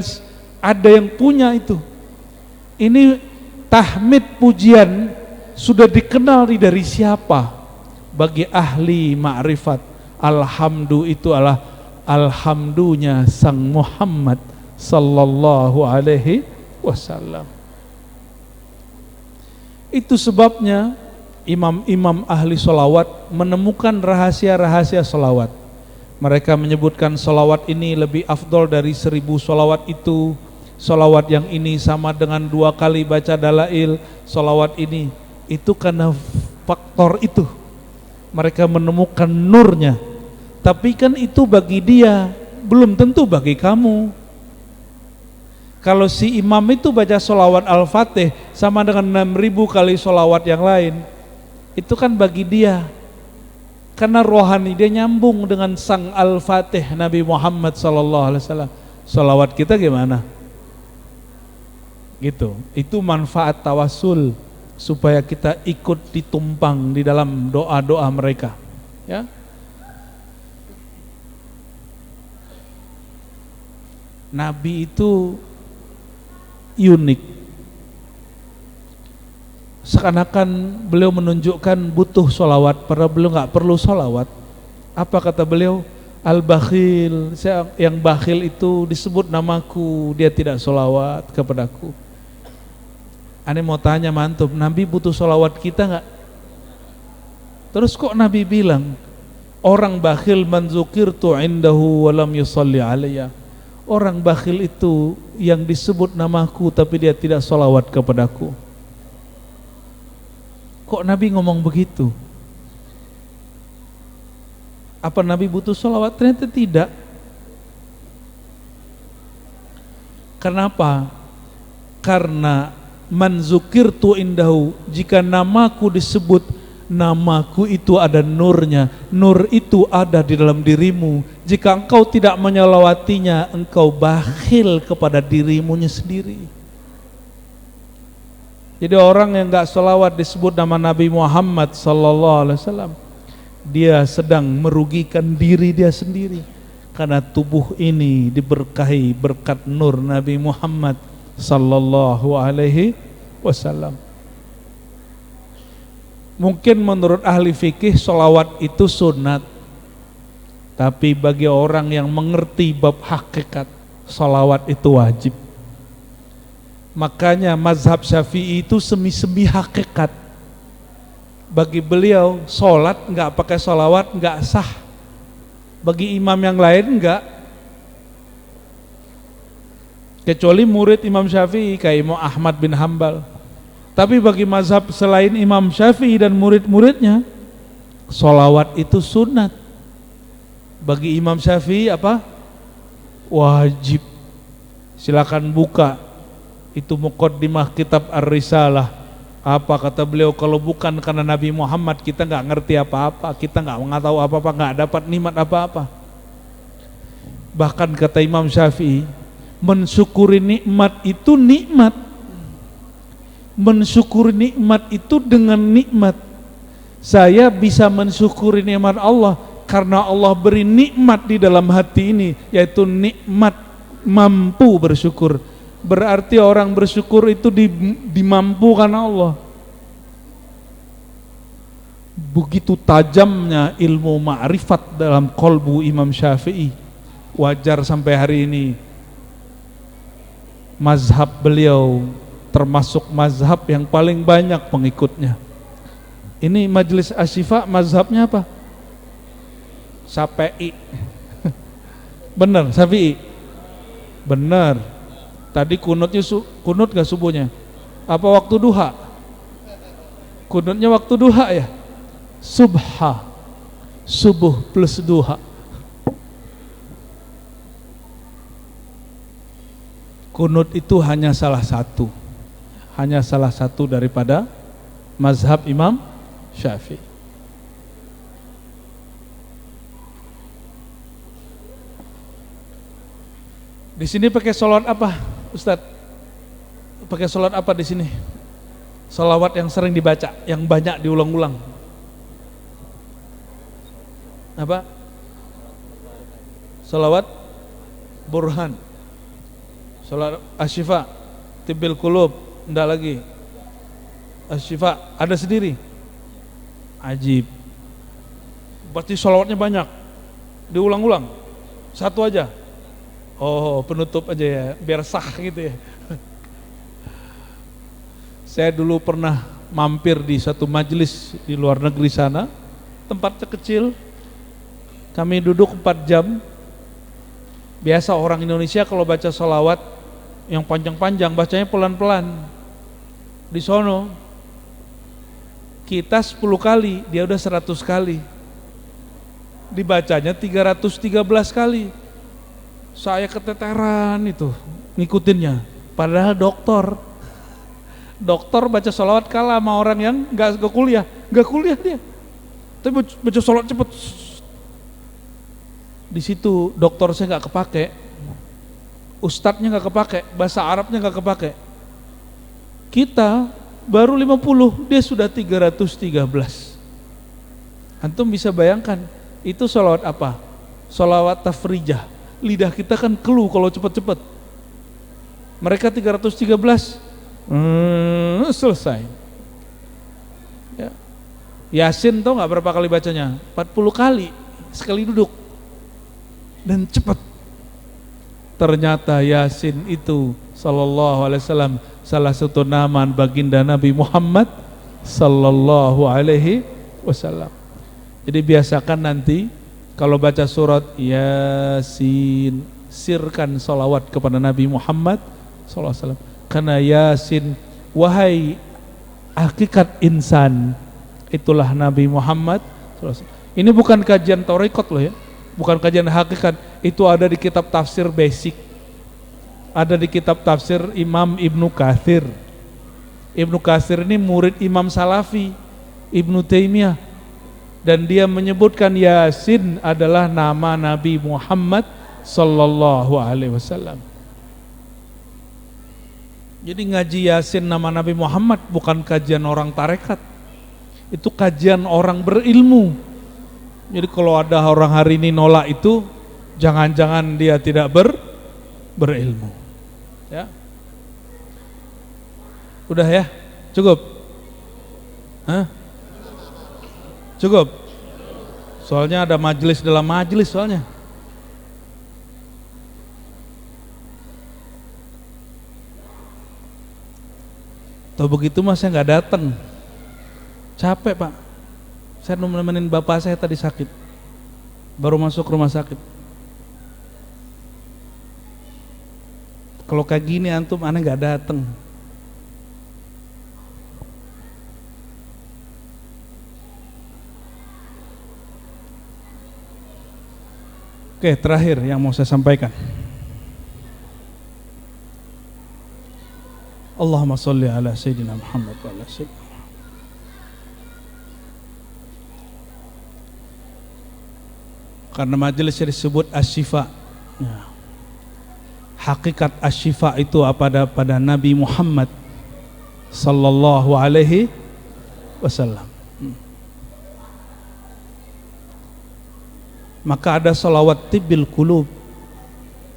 ada yang punya itu. Ini tahmid pujian sudah dikenal dari siapa? Bagi ahli ma'rifat, alhamdu itu adalah alhamdunya sang Muhammad sallallahu alaihi wasallam. Itu sebabnya imam-imam ahli solawat menemukan rahasia-rahasia solawat. Mereka menyebutkan solawat ini lebih afdol dari 1000 solawat itu. Solawat yang ini sama dengan 2 kali baca dalail. Solawat ini, itu karena faktor itu mereka menemukan nurnya. Tapi kan itu bagi dia, belum tentu bagi kamu. Kalau si imam itu baca solawat Al-Fatih sama dengan 6000 kali solawat yang lain, itu kan bagi dia, karena rohani dia nyambung dengan sang Al-Fatih Nabi Muhammad sallallahu alaihi wasallam. Solawat kita gimana? Gitu. Itu manfaat tawasul, supaya kita ikut ditumpang di dalam doa-doa mereka. Ya. Nabi itu unik. Seakan-akan beliau menunjukkan butuh solawat, padahal beliau nggak perlu solawat. Apa kata beliau? Al-bakhil, yang bakhil itu disebut namaku, dia tidak solawat kepadaku. Ane mau tanya mantum, Nabi butuh solawat kita nggak? Terus kok Nabi bilang orang bakhil man dzukirtu indahu wa lam yusalli alayya. Orang bakhil itu yang disebut namaku tapi dia tidak solawat kepadaku. Kok Nabi ngomong begitu? Apa Nabi butuh sholawat? Ternyata tidak. Kenapa? Karena man zukirtu indahu, jika namaku disebut, namaku itu ada nurnya, nur itu ada di dalam dirimu. Jika engkau tidak menyolawatinya, engkau bakhil kepada dirimunya sendiri. Jadi orang yang gak sholawat disebut nama Nabi Muhammad sallallahu alaihi wasallam, dia sedang merugikan diri dia sendiri, karena tubuh ini diberkahi berkat nur Nabi Muhammad sallallahu alaihi wasallam. Mungkin menurut ahli fikih sholawat itu sunat, tapi bagi orang yang mengerti bab hakikat, sholawat itu wajib. Makanya mazhab Syafi'i itu semi-semi hakikat. Bagi beliau sholat nggak pakai sholawat nggak sah. Bagi imam yang lain nggak, kecuali murid Imam Syafi'i kayak Imam Ahmad bin Hambal. Tapi bagi mazhab selain Imam Syafi'i dan murid-muridnya, sholawat itu sunat. Bagi Imam Syafi'i apa? Wajib. Silakan buka itu muqaddimah kitab Ar-Risalah. Apa kata beliau? Kalau bukan karena Nabi Muhammad, kita nggak ngerti apa-apa, kita nggak tahu apa-apa, nggak dapat nikmat apa-apa. Bahkan kata Imam Syafi'i, mensyukuri nikmat itu nikmat. Mensyukuri nikmat itu dengan nikmat. Saya bisa mensyukuri nikmat Allah karena Allah beri nikmat di dalam hati ini, yaitu nikmat mampu bersyukur. Berarti orang bersyukur itu dimampukan Allah. Begitu tajamnya ilmu ma'rifat dalam kolbu Imam Syafi'i. Wajar sampai hari ini mazhab beliau termasuk mazhab yang paling banyak pengikutnya. Ini Majelis Asy-Syifa mazhabnya apa? Syafi'i. Benar, Syafi'i. Benar. Tadi kunutnya kunut gak subuhnya? Apa waktu duha? Kunutnya waktu duha ya? Subha, subuh plus duha. Kunut itu hanya salah satu daripada mazhab Imam Syafi'i. Di sini pakai sholawat apa, Ustadz? Pakai sholawat apa di sini? Sholawat yang sering dibaca, yang banyak diulang-ulang. Apa? Sholawat Burhan, sholawat Asy-Syifa, Tibbil Qulub, enggak lagi. Asy-Syifa ada sendiri. Ajib. Berarti sholawatnya banyak, diulang-ulang. Satu aja. Oh, penutup aja ya, biar sah gitu ya. Saya dulu pernah mampir di satu majelis di luar negeri sana, tempatnya kecil. Kami duduk 4 jam. Biasa orang Indonesia kalau baca sholawat yang panjang-panjang, bacanya pelan-pelan. Di sono kita 10 kali, dia udah 100 kali. Dibacanya 313 kali. Saya keteteran itu ngikutinnya. Padahal dokter baca sholawat kalah sama orang yang gak kuliah dia. Tapi baca sholawat cepet. Di situ dokter saya nggak kepake, ustadznya nggak kepake, bahasa Arabnya nggak kepake. Kita baru 50, dia sudah 313. Antum bisa bayangkan itu sholawat apa? Sholawat tafrijah. Lidah kita kan keluh kalau cepet-cepet. Mereka 313, selesai. Ya. Yasin tahu nggak berapa kali bacanya? 40 kali sekali duduk. Dan cepat. Ternyata Yasin itu sallallahu alaihi wasallam salah satu nama baginda Nabi Muhammad sallallahu alaihi wasallam. Jadi biasakan nanti kalau baca surat Yasin, sirkan salawat kepada Nabi Muhammad sallallahu alaihi wasallam. Karena Yasin, wahai hakikat insan, itulah Nabi Muhammad sallallahu alaihi wasallam. Ini bukan kajian tarekat loh ya, bukan kajian hakikat. Itu ada di kitab tafsir basic, ada di kitab tafsir Imam Ibnu Katsir. Ibnu Katsir ini murid Imam Salafi Ibnu Taimiyah, dan dia menyebutkan Yasin adalah nama Nabi Muhammad sallallahu alaihi wasallam. Jadi ngaji Yasin nama Nabi Muhammad bukan kajian orang tarekat, itu kajian orang berilmu. Jadi kalau ada orang hari ini nolak itu, jangan-jangan dia tidak berilmu. Ya. Udah ya? Cukup? Hah? Cukup? Soalnya ada majelis dalam majelis soalnya. Tahu begitu mas saya nggak datang. Capek pak. Saya nemenin bapak saya tadi sakit. Baru masuk rumah sakit. Kalau kayak gini antum aneh nggak datang. Oke, terakhir yang mau saya sampaikan. Allahumma sholli ala Sayyidina Muhammad wa ala Sayyidina. Karena majelis disebut asy-syifa. Ya. Hakikat asy-syifa itu pada Nabi Muhammad sallallahu alaihi wasallam. Maka ada salawat tibbil qulub.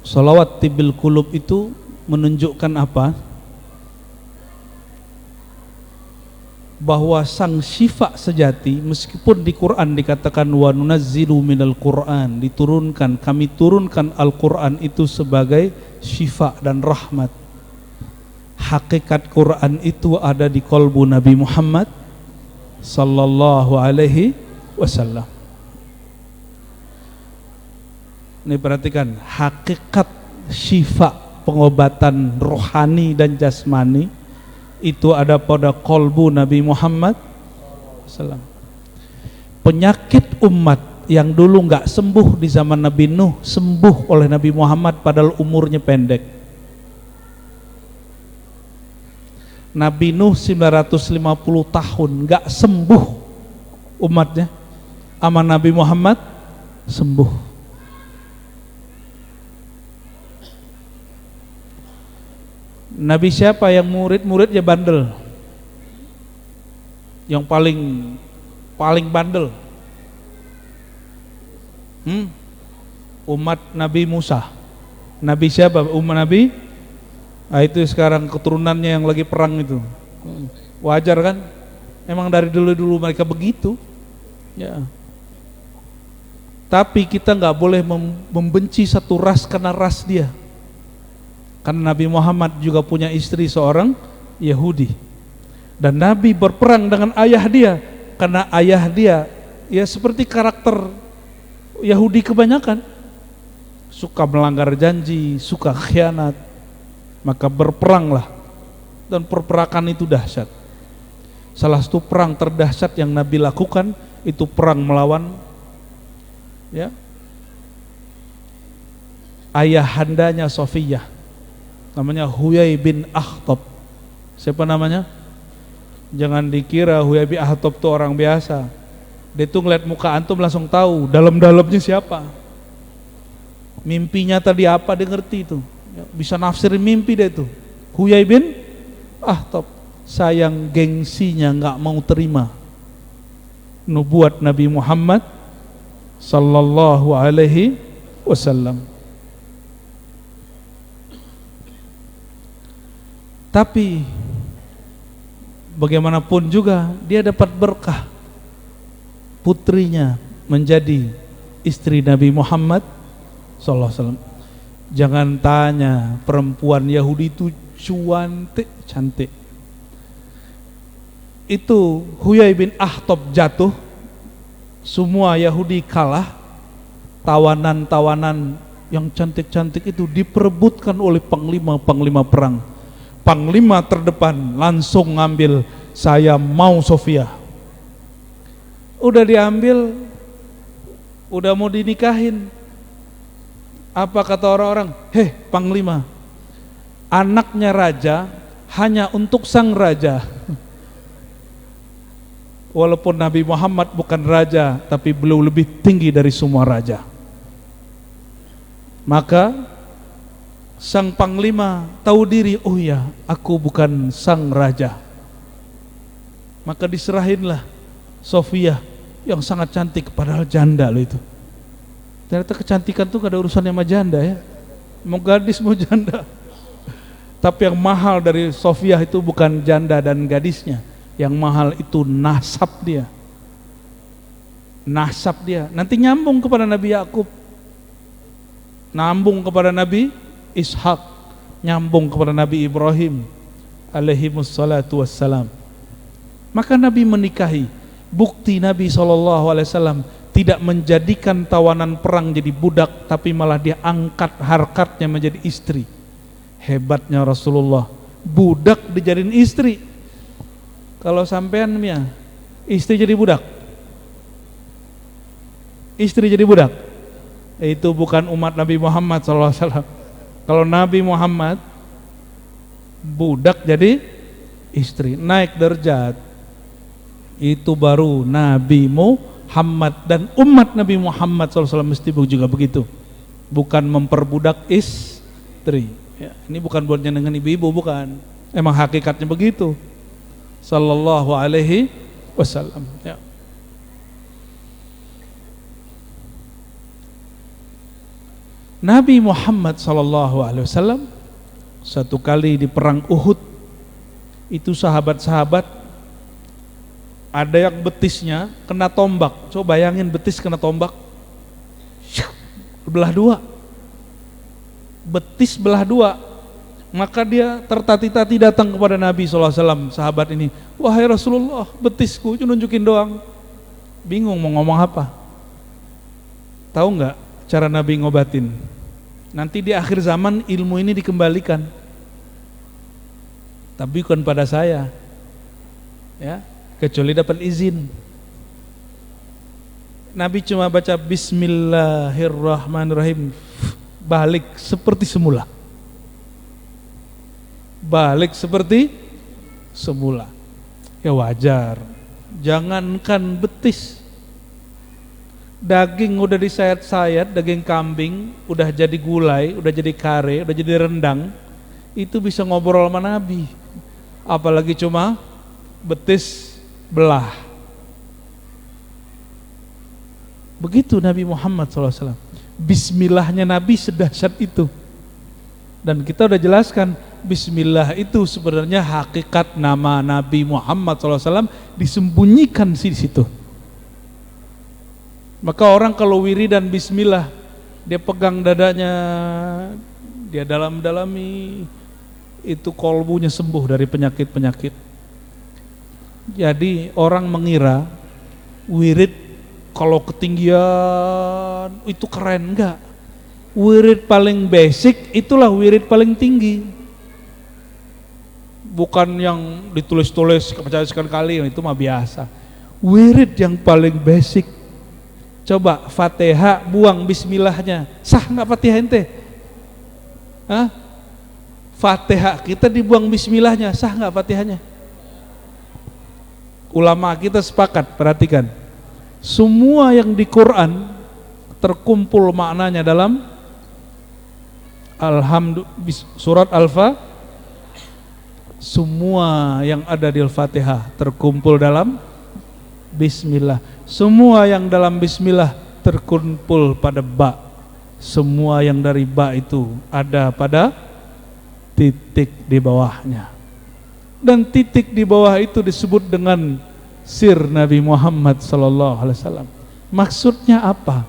Salawat tibbil qulub itu menunjukkan apa? Bahwa sang syifa sejati, meskipun di Quran dikatakan wa nunazzilu minal Quran, diturunkan, kami turunkan Al-Quran itu sebagai syifa dan rahmat. Hakikat Quran itu ada di qalbu Nabi Muhammad sallallahu alaihi wasallam. Ini perhatikan, hakikat syifa, pengobatan rohani dan jasmani itu ada pada qalbu Nabi Muhammad SAW. Penyakit umat yang dulu nggak sembuh di zaman Nabi Nuh sembuh oleh Nabi Muhammad padahal umurnya pendek. Nabi Nuh 950 tahun nggak sembuh umatnya, sama Nabi Muhammad sembuh. Nabi siapa yang murid-muridnya bandel? Yang paling bandel? Umat Nabi Musa. Nabi siapa? Umat Nabi? Nah, itu sekarang keturunannya yang lagi perang itu. Wajar kan? Emang dari dulu-dulu mereka begitu. Ya. Tapi kita nggak boleh membenci satu ras karena ras dia. Karena Nabi Muhammad juga punya istri seorang Yahudi, dan Nabi berperang dengan ayah dia karena ayah dia ya seperti karakter Yahudi kebanyakan, suka melanggar janji, suka khianat, maka berperanglah, dan perperakan itu dahsyat. Salah satu perang terdahsyat yang Nabi lakukan itu perang melawan ya ayahandanya Sofiyah, namanya Huyai bin Akhtab. Siapa namanya? Jangan dikira Huyai bin Akhtab itu orang biasa. Dia tuh ngeliat muka antum langsung tahu dalam-dalamnya siapa. Mimpinya tadi apa dia ngerti itu. Bisa nafsirin mimpi dia itu. Huyai bin Akhtab. Sayang gengsinya nggak mau terima nubuat Nabi Muhammad sallallahu alaihi wasallam. Tapi bagaimanapun juga dia dapat berkah, putrinya menjadi istri Nabi Muhammad sallallahu alaihi wasallam. Jangan tanya, perempuan Yahudi itu cantik. Itu Huyai bin Akhtab jatuh, semua Yahudi kalah. Tawanan-tawanan yang cantik-cantik itu diperebutkan oleh panglima perang. Panglima terdepan langsung ngambil, saya mau Sofia. Udah diambil, udah mau dinikahin. Apa kata orang-orang? Heh, panglima, anaknya raja hanya untuk sang raja. Walaupun Nabi Muhammad bukan raja, tapi beliau lebih tinggi dari semua raja. Maka sang panglima tahu diri, oh ya, aku bukan sang raja. Maka diserahinlah Sofia yang sangat cantik, padahal janda loh itu. Ternyata kecantikan tuh gak ada urusannya sama janda ya. Mau gadis mau janda. Tapi yang mahal dari Sofia itu bukan janda dan gadisnya. Yang mahal itu nasab dia. Nasab dia. Nanti nyambung kepada Nabi Yakub. Nyambung kepada Nabi Ishak. Nyambung kepada Nabi Ibrahim alaihimussalatu wassalam. Maka Nabi menikahi. Bukti Nabi SAW tidak menjadikan tawanan perang jadi budak, tapi malah dia angkat harkatnya menjadi istri. Hebatnya Rasulullah, budak dijadiin istri. Kalau sampean ya, istri jadi budak, istri jadi budak, itu bukan umat Nabi Muhammad SAW. Kalau Nabi Muhammad, budak jadi istri, naik derajat. Itu baru Nabi Muhammad, dan umat Nabi Muhammad SAW mesti juga begitu, bukan memperbudak istri ya. Ini bukan buat nyenengin ibu-ibu, bukan, emang hakikatnya begitu sallallahu alaihi wasallam ya. Nabi Muhammad sallallahu alaihi wasallam satu kali di perang Uhud itu sahabat-sahabat ada yang betisnya kena tombak. Coba bayangin betis kena tombak, belah dua, betis belah dua. Maka dia tertati-tati datang kepada Nabi SAW, sahabat ini, wahai Rasulullah, betisku, cuma nunjukin doang. Bingung mau ngomong apa. Tahu nggak cara Nabi ngobatin? Nanti di akhir zaman ilmu ini dikembalikan, tapi bukan pada saya ya, kecuali dapat izin. Nabi cuma baca Bismillahirrahmanirrahim, balik seperti semula, balik seperti semula. Ya wajar, jangankan betis, daging udah disayat-sayat, daging kambing udah jadi gulai, udah jadi kare, udah jadi rendang, itu bisa ngobrol sama Nabi, apalagi cuma betis belah. Begitu Nabi Muhammad SAW. Bismillahnya Nabi sedahsyat itu. Dan kita udah jelaskan, Bismillah itu sebenarnya hakikat nama Nabi Muhammad SAW disembunyikan di situ. Maka orang kalau wiridan Bismillah, dia pegang dadanya, dia dalam-dalami, itu kolbunya sembuh dari penyakit-penyakit. Jadi orang mengira wirid kalau ketinggian itu keren, enggak. Wirid paling basic itulah wirid paling tinggi. Bukan yang ditulis-tulis percaya sekali, itu mah biasa. Wirid yang paling basic. Coba Fatihah buang bismillahnya, sah enggak Fatihah ente? Hah? Fatihah kita dibuang bismillahnya, sah enggak Fatihahnya? Ulama kita sepakat, perhatikan. Semua yang di Quran terkumpul maknanya dalam surat Al-Fatihah. Semua yang ada di Al-Fatihah terkumpul dalam Bismillah. Semua yang dalam Bismillah terkumpul pada ba. Semua yang dari ba itu ada pada titik di bawahnya. Dan titik di bawah itu disebut dengan sir Nabi Muhammad SAW. Maksudnya apa?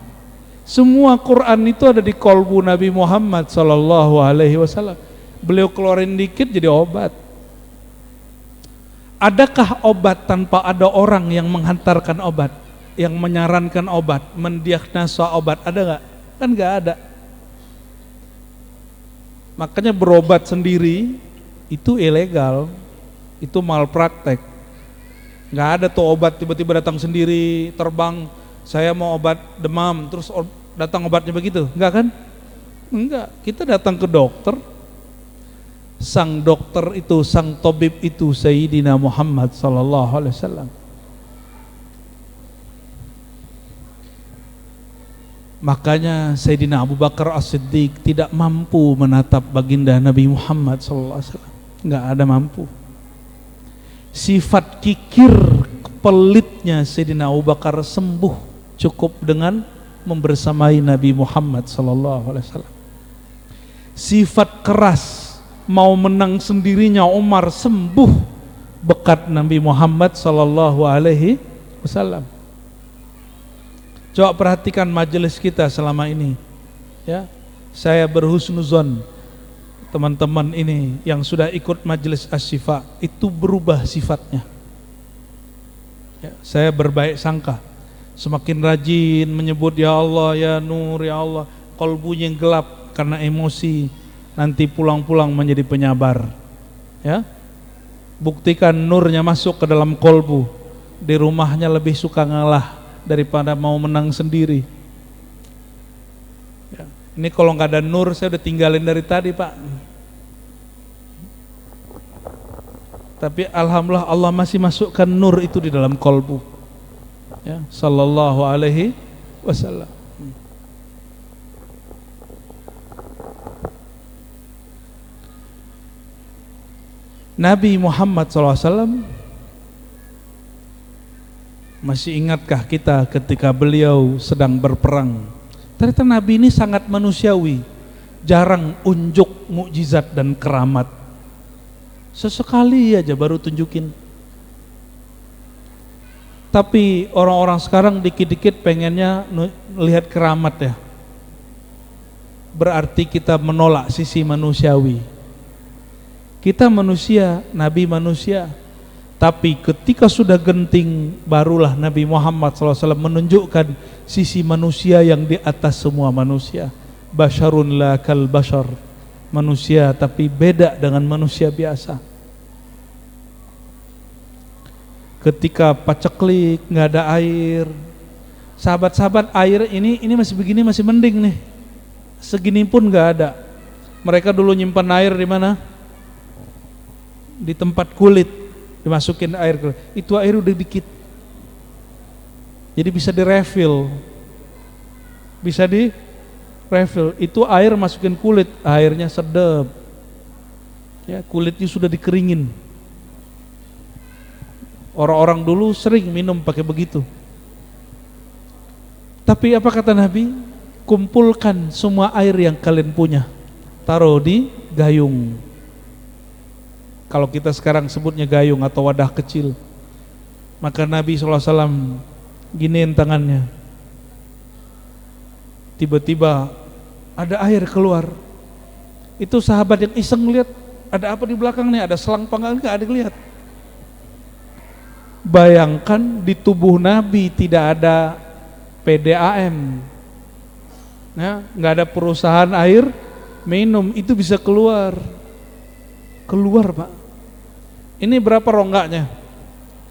Semua Quran itu ada di kolbu Nabi Muhammad SAW. Beliau keluarin dikit jadi obat. Adakah obat tanpa ada orang yang menghantarkan obat, yang menyarankan obat, mendiagnosa obat? Ada nggak? Kan nggak ada. Makanya berobat sendiri itu ilegal, itu malpraktek. Nggak ada tuh obat tiba-tiba datang sendiri, terbang Saya mau obat demam, terus datang obatnya begitu, enggak kan? Enggak, kita datang ke dokter. Sang dokter itu, sang tabib itu Sayyidina Muhammad sallallahu alaihi wasallam. Makanya Sayyidina Abu Bakar As-Siddiq tidak mampu menatap baginda Nabi Muhammad sallallahu alaihi wasallam. Enggak ada mampu. Sifat kikir pelitnya Sayyidina Abu Bakar sembuh cukup dengan membersamai Nabi Muhammad sallallahu alaihi wasallam. Sifat keras mau menang sendirinya Umar sembuh berkat Nabi Muhammad sallallahu alaihi wasallam. Coba perhatikan majelis kita selama ini. Ya, saya berhusnuzon teman-teman ini yang sudah ikut majelis Asy-Syifa itu berubah sifatnya. Ya, saya berbaik sangka. Semakin rajin menyebut ya Allah, ya Nur, ya Allah. Kalbunya yang gelap karena emosi, nanti pulang-pulang menjadi penyabar. Ya, buktikan nurnya masuk ke dalam kolbu. Di rumahnya lebih suka ngalah daripada mau menang sendiri. Ya, ini kalau nggak ada nur saya udah tinggalin dari tadi Pak. Tapi alhamdulillah Allah masih masukkan nur itu di dalam kolbu. Ya, sallallahu alaihi wasallam. Nabi Muhammad SAW, masih ingatkah kita ketika beliau sedang berperang? Ternyata Nabi ini sangat manusiawi, jarang unjuk mukjizat dan keramat. Sesekali aja baru tunjukin. Tapi orang-orang sekarang dikit-dikit pengennya lihat keramat ya. Berarti kita menolak sisi manusiawi. Kita manusia, Nabi manusia. Tapi ketika sudah genting, barulah Nabi Muhammad SAW menunjukkan sisi manusia yang di atas semua manusia. Basyarun la kal bashar. Manusia tapi beda dengan manusia biasa. Ketika paceklik, nggak ada air, sahabat-sahabat air ini masih begini masih mending nih. Segini pun nggak ada. Mereka dulu nyimpan air di mana? Di tempat kulit, dimasukin air. Itu air udah dikit. Jadi bisa direfill. Bisa di refill. Itu air masukin kulit, airnya sedap. Ya, kulitnya sudah dikeringin. Orang-orang dulu sering minum pakai begitu. Tapi apa kata Nabi? Kumpulkan semua air yang kalian punya, taruh di gayung. Kalau kita sekarang sebutnya gayung atau wadah kecil. Maka Nabi SAW giniin tangannya. Tiba-tiba ada air keluar. Itu sahabat yang iseng lihat, ada apa di belakang nih? Ada selang panggang? Enggak ada yang lihat. Bayangkan di tubuh Nabi tidak ada PDAM, ya, nggak ada perusahaan air minum, itu bisa keluar Pak. Ini berapa rongganya?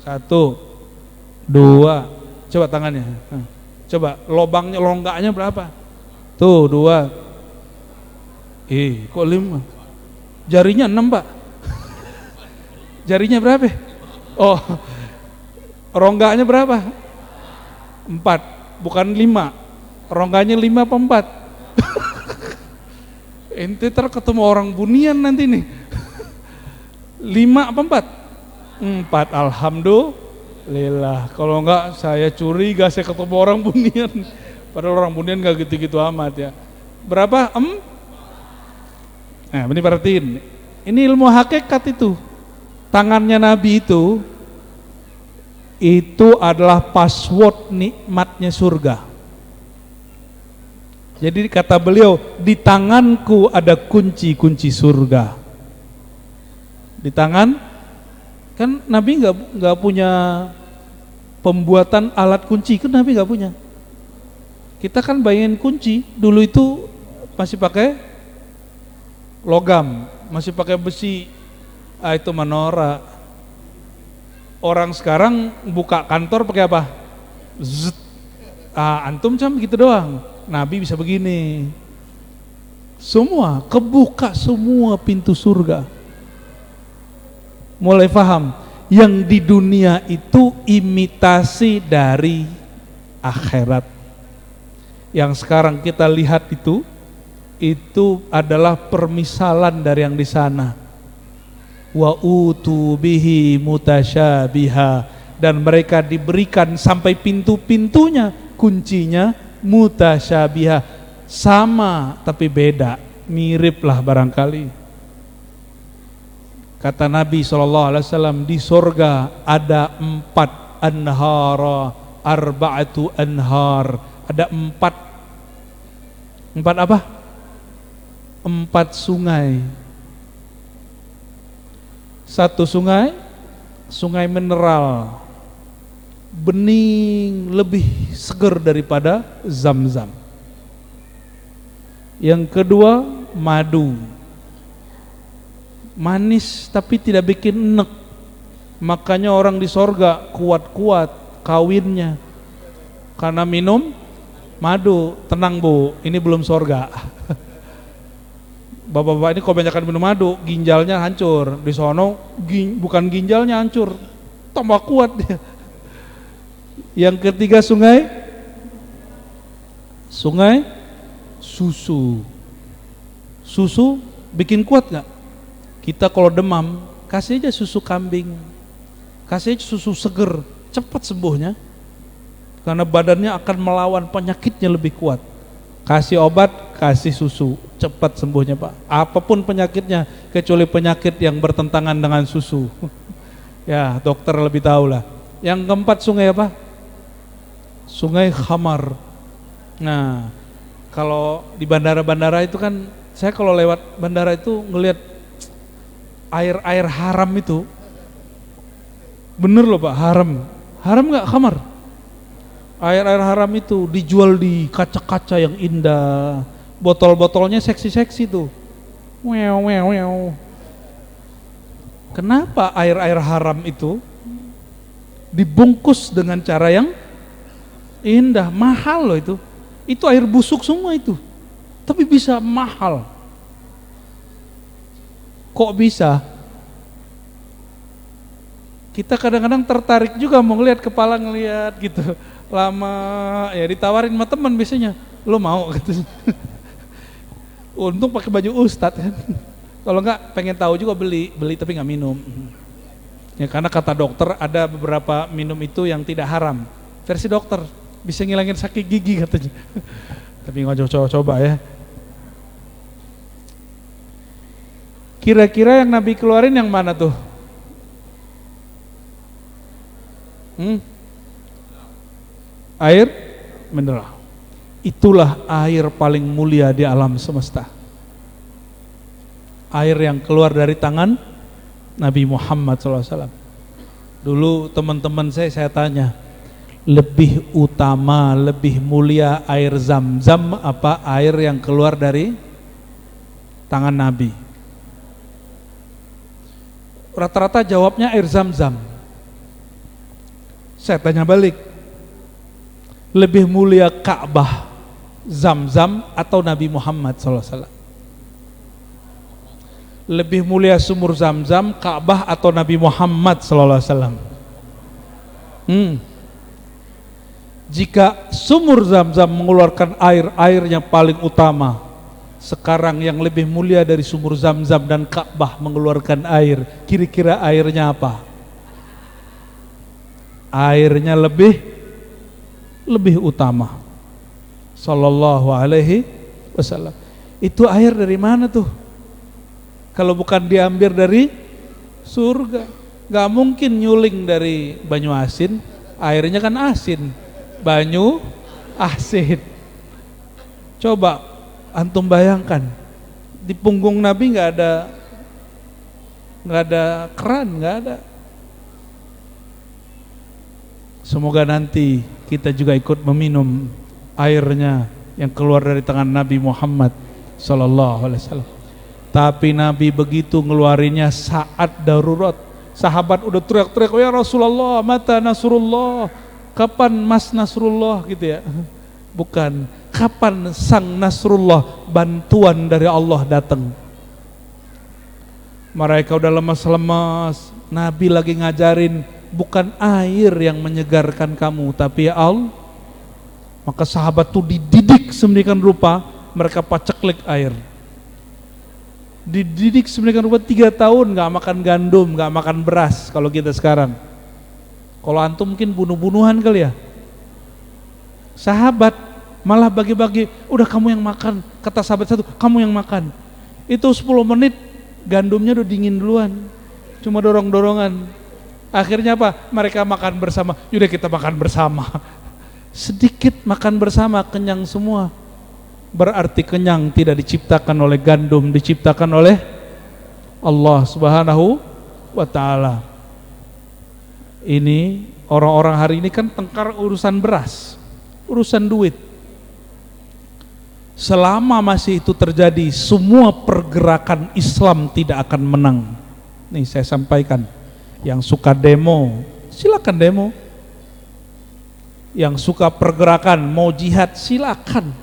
1, 2, coba tangannya, coba lobangnya, rongganya berapa? Tuh 2, kok 5? Jarinya 6 Pak. Jarinya berapa? Oh, rongganya berapa? 4, bukan 5. Rongganya 5 apa 4? Ente ntar ketemu orang bunian nanti nih. 5 apa 4? 4, alhamdulillah. Kalau enggak saya curiga saya ketemu orang bunian. Padahal orang bunian enggak gitu-gitu amat ya. Berapa? Nah, ini perhatiin. Ini ilmu hakikat itu. Tangannya Nabi itu adalah password nikmatnya surga. Jadi kata beliau, di tanganku ada kunci-kunci surga. Di tangan, kan Nabi nggak punya pembuatan alat kunci, kan Nabi nggak punya. Kita kan bayangin kunci, dulu itu masih pakai logam, masih pakai besi, itu menora. Orang sekarang buka kantor pakai apa? Zzz. Antum cuma begitu doang, Nabi bisa begini. Semua kebuka semua pintu surga. Mulai paham, yang di dunia itu imitasi dari akhirat. Yang sekarang kita lihat itu adalah permisalan dari yang di sana. Wa utu bihi mutasyabiha, dan mereka diberikan sampai pintu-pintunya, kuncinya mutasyabiha, sama tapi beda, mirip lah barangkali. Kata Nabi SAW, di sorga ada 4 anhara, arba'atu anhar, ada 4 apa? 4 sungai. Satu sungai, sungai mineral, bening, lebih segar daripada Zam-Zam. Yang kedua, madu, manis tapi tidak bikin enek. Makanya orang di sorga kuat-kuat kawinnya karena minum madu. Tenang Bu, ini belum sorga. Bapak-bapak ini kebanyakan minum madu, ginjalnya hancur. Di sono bukan ginjalnya hancur, tambah kuat dia. Yang ketiga, sungai susu. Susu bikin kuat gak? Kita kalau demam, kasih aja susu kambing, kasih aja susu seger, cepat sembuhnya. Karena badannya akan melawan penyakitnya lebih kuat. Kasih obat, kasih susu, cepat sembuhnya Pak. Apapun penyakitnya, kecuali penyakit yang bertentangan dengan susu. Ya, dokter lebih tahu lah. Yang keempat, sungai apa? Sungai Khamar. Nah, kalau di bandara-bandara itu kan, saya kalau lewat bandara itu ngelihat air haram itu, bener loh Pak, haram nggak Khamar? Air haram itu dijual di kaca-kaca yang indah, botol-botolnya seksi-seksi tuh. Wew. Kenapa air haram itu dibungkus dengan cara yang indah, mahal loh itu. Itu air busuk semua itu, tapi bisa mahal. Kok bisa? Kita kadang-kadang tertarik juga mau ngeliat, kepala ngeliat gitu. Lama ya ditawarin sama teman biasanya, lo mau gitu. Untung pakai baju ustadz kan. Kalau enggak pengen tahu juga beli tapi nggak minum. Ya karena kata dokter ada beberapa minum itu yang tidak haram. Versi dokter bisa ngilangin sakit gigi katanya. Tapi nggak coba ya. Kira-kira yang Nabi keluarin yang mana tuh? Air mineral. Itulah air paling mulia di alam semesta. Air yang keluar dari tangan Nabi Muhammad SAW. Dulu teman-teman saya tanya, lebih utama, lebih mulia air Zam-Zam apa air yang keluar dari tangan Nabi? Rata-rata jawabnya air Zam-Zam. Saya tanya balik, lebih mulia Ka'bah, Zam-Zam atau Nabi Muhammad SAW? Lebih mulia sumur Zam-Zam, Ka'bah atau Nabi Muhammad SAW? Jika sumur Zam-Zam mengeluarkan air yang paling utama, sekarang yang lebih mulia dari sumur Zam-Zam dan Ka'bah mengeluarkan air, kira-kira airnya apa? Airnya lebih utama. Sallallahu alaihi wasallam. Itu air dari mana tuh? Kalau bukan diambil dari surga. Gak mungkin nyuling dari banyu asin, airnya kan asin. Banyu asin. Coba antum bayangkan, di punggung Nabi nggak ada keran, nggak ada. Semoga nanti kita juga ikut meminum airnya yang keluar dari tangan Nabi Muhammad sallallahu alaihi wasallam. Tapi Nabi begitu ngeluarinnya saat darurat. Sahabat udah teriak-teriak, ya Rasulullah, mata nasrullah, Kapan Mas Nasrullah gitu ya? Bukan. Kapan Sang Nasrullah, bantuan dari Allah datang? Mereka udah lemas-lemas, Nabi lagi ngajarin, bukan air yang menyegarkan kamu, tapi ya Allah. Maka sahabat tuh dididik sedemikian rupa, mereka paceklik air. Dididik sedemikian rupa 3 tahun gak makan gandum, gak makan beras kalau kita sekarang. Kalau antum mungkin bunuh-bunuhan kali ya. Sahabat malah bagi-bagi, udah kamu yang makan, kata sahabat satu, kamu yang makan. Itu 10 menit gandumnya udah dingin duluan, cuma dorong-dorongan. Akhirnya apa? Mereka makan bersama, yaudah kita makan bersama. Sedikit makan bersama, kenyang semua. Berarti kenyang tidak diciptakan oleh gandum, diciptakan oleh Allah Subhanahu wa ta'ala. Ini orang-orang hari ini kan tengkar urusan beras, urusan duit. Selama masih itu terjadi, semua pergerakan Islam tidak akan menang. Nih saya sampaikan, yang suka demo, silakan demo. Yang suka pergerakan, mau jihad, silakan.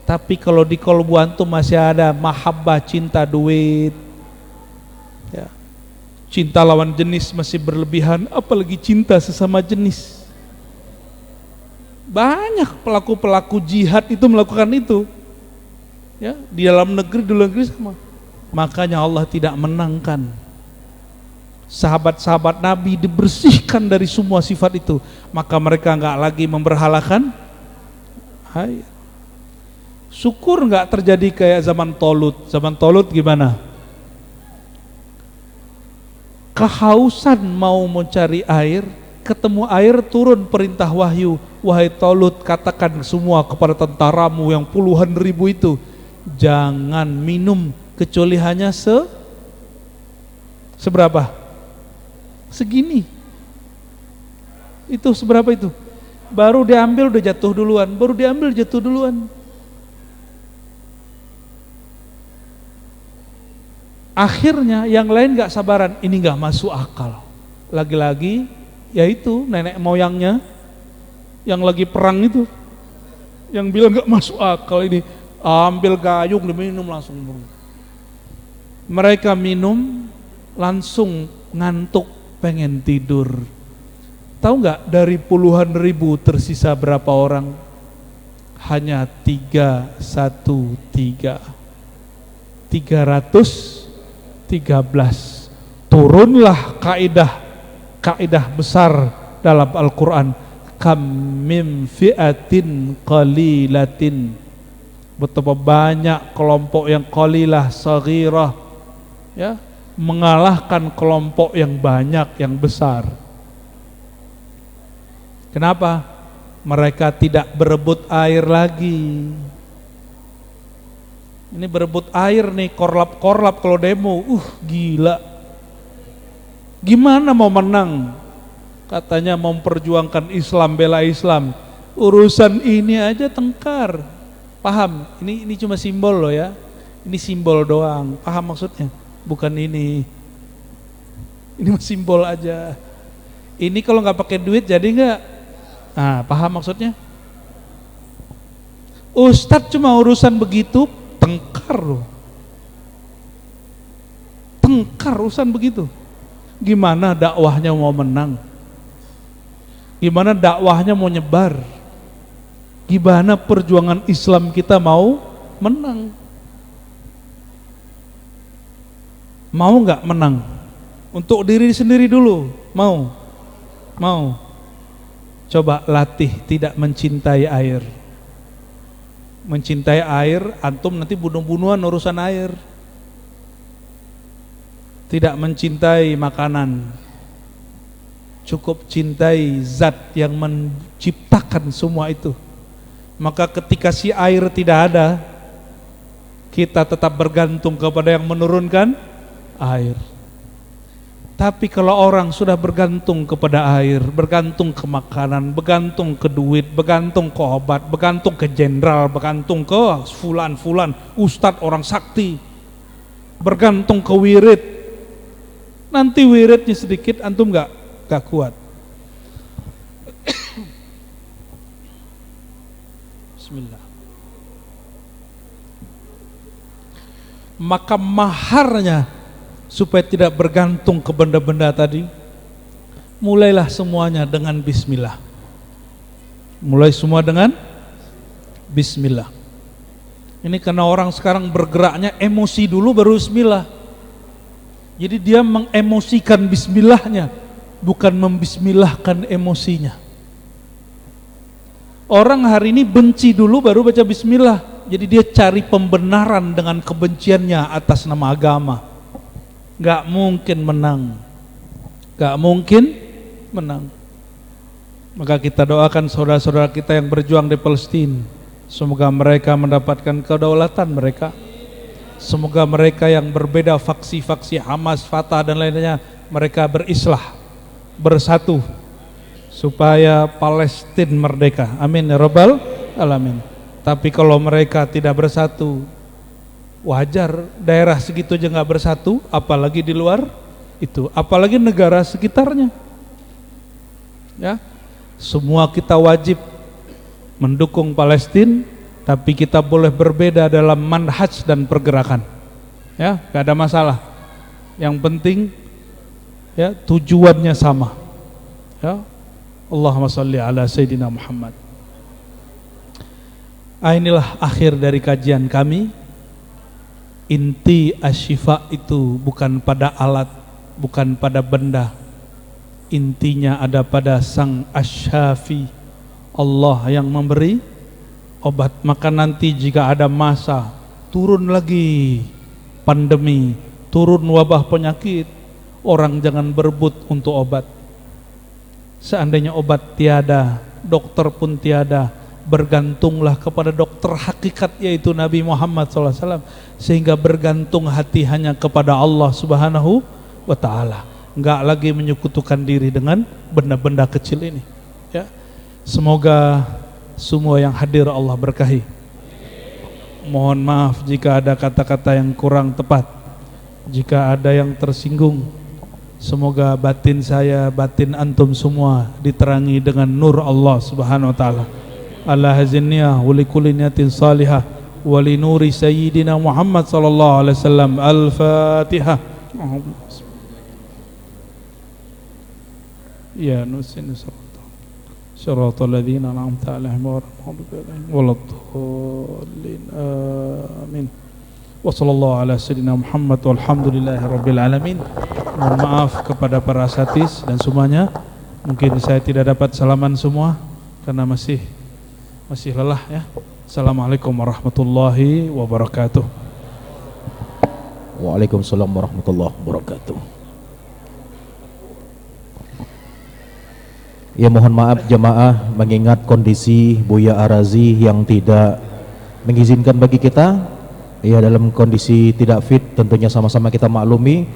Tapi kalau di kolbu antum masih ada mahabbah, cinta duit, ya, cinta lawan jenis masih berlebihan, apalagi cinta sesama jenis. Banyak pelaku-pelaku jihad itu melakukan itu. Ya, di dalam negeri, di luar negeri sama. Makanya Allah tidak menangkan. Sahabat-sahabat Nabi dibersihkan dari semua sifat itu, maka mereka enggak lagi memberhalakan air. Syukur enggak terjadi kayak zaman Tolut. Zaman Tolut gimana? Kehausan mau mencari air, ketemu air, turun perintah wahyu, wahai Tolut, katakan semua kepada tentaramu yang puluhan ribu itu, jangan minum kecuali hanya seberapa? Segini. Itu seberapa itu? Baru diambil udah jatuh duluan, baru diambil jatuh duluan. Akhirnya yang lain gak sabaran, ini gak masuk akal. Lagi-lagi yaitu nenek moyangnya yang lagi perang itu, yang bilang gak masuk akal ini, ambil gayung diminum langsung. Mereka minum langsung ngantuk, pengen tidur. Tahu nggak dari puluhan ribu tersisa berapa orang? Hanya 313. Turunlah kaidah besar dalam Al-Quran, kam mim fi'atin qalilatin, betapa banyak kelompok yang qalilah saghirah, ya, mengalahkan kelompok yang banyak, yang besar. Kenapa? Mereka tidak berebut air lagi. Ini berebut air nih, korlap-korlap kalau demo, gila. Gimana mau menang? Katanya memperjuangkan Islam, bela Islam. Urusan ini aja tengkar. Paham? Ini cuma simbol loh ya. Ini simbol doang. Paham maksudnya? Bukan ini. Ini mah simbol aja. Ini kalau nggak pakai duit jadi nggak? Nah, paham maksudnya? Ustadz cuma urusan begitu, tengkar loh. Tengkar urusan begitu. Gimana dakwahnya mau menang? Gimana dakwahnya mau nyebar? Gimana perjuangan Islam kita mau menang? Mau nggak menang? Untuk diri sendiri dulu, mau? Mau? Coba latih tidak mencintai air. Mencintai air, antum nanti bunuh-bunuhan urusan air. Tidak mencintai makanan, cukup cintai zat yang menciptakan semua itu. Maka ketika si air tidak ada, kita tetap bergantung kepada yang menurunkan air. Tapi kalau orang sudah bergantung kepada air, bergantung ke makanan, bergantung ke duit, bergantung ke obat, bergantung ke jenderal, bergantung ke fulan-fulan, ustadz orang sakti, bergantung ke wirid, nanti wiridnya sedikit antum gak kuat. Bismillah. Maka maharnya supaya tidak bergantung ke benda-benda tadi, mulailah semuanya dengan bismillah. Mulai semua dengan bismillah. Ini karena orang sekarang bergeraknya emosi dulu baru bismillah. Jadi dia mengemosikan bismillahnya, bukan membismillahkan emosinya. Orang hari ini benci dulu baru baca bismillah. Jadi dia cari pembenaran dengan kebenciannya atas nama agama. Gak mungkin menang. Gak mungkin menang. Maka kita doakan saudara-saudara kita yang berjuang di Palestina, semoga mereka mendapatkan kedaulatan mereka. Semoga mereka yang berbeda faksi-faksi Hamas, Fatah dan lainnya, mereka berislah, bersatu supaya Palestina merdeka. Amin ya rabbal alamin. Tapi kalau mereka tidak bersatu, wajar, daerah segitu aja nggak bersatu, apalagi di luar itu, apalagi negara sekitarnya. Ya, semua kita wajib mendukung Palestina, tapi kita boleh berbeda dalam manhaj dan pergerakan. Ya, nggak ada masalah. Yang penting ya tujuannya sama. Ya, Allahumma sholli ala Sayyidina Muhammad. Inilah akhir dari kajian kami. Inti asyifa itu bukan pada alat, bukan pada benda. Intinya ada pada Sang Asy-Syafi, Allah yang memberi obat. Maka nanti jika ada masa turun lagi pandemi, turun wabah penyakit, orang jangan berebut untuk obat. Seandainya obat tiada, dokter pun tiada, bergantunglah kepada dokter hakikat, yaitu Nabi Muhammad SAW, sehingga bergantung hati hanya kepada Allah Subhanahu wa Ta'ala, enggak lagi menyekutukan diri dengan benda-benda kecil ini. Ya, semoga semua yang hadir Allah berkahi. Mohon maaf jika ada kata-kata yang kurang tepat, jika ada yang tersinggung. Semoga batin saya, batin antum semua diterangi dengan nur Allah Subhanahu wa Ta'ala. Ala hazinniya wa likulli niyatin salihah wa li nuri sayyidina Muhammad sallallahu alaihi wasallam. Al-Fatihah. Ya nusin siratal ladzina an'amta 'alaihim ghairil maghdubi 'alaihim waladdallin. Amin. Wa sallallahu ala sayyidina Muhammad walhamdulillahi rabbil alamin. Mohon maaf kepada para asatiz dan semuanya. Mungkin saya tidak dapat salaman semua karena masih lelah ya. Assalamualaikum warahmatullahi wabarakatuh. Waalaikumsalam warahmatullahi wabarakatuh. Ya, mohon maaf jamaah, mengingat kondisi Buya Arazi yang tidak mengizinkan bagi kita ya dalam kondisi tidak fit, tentunya sama-sama kita maklumi.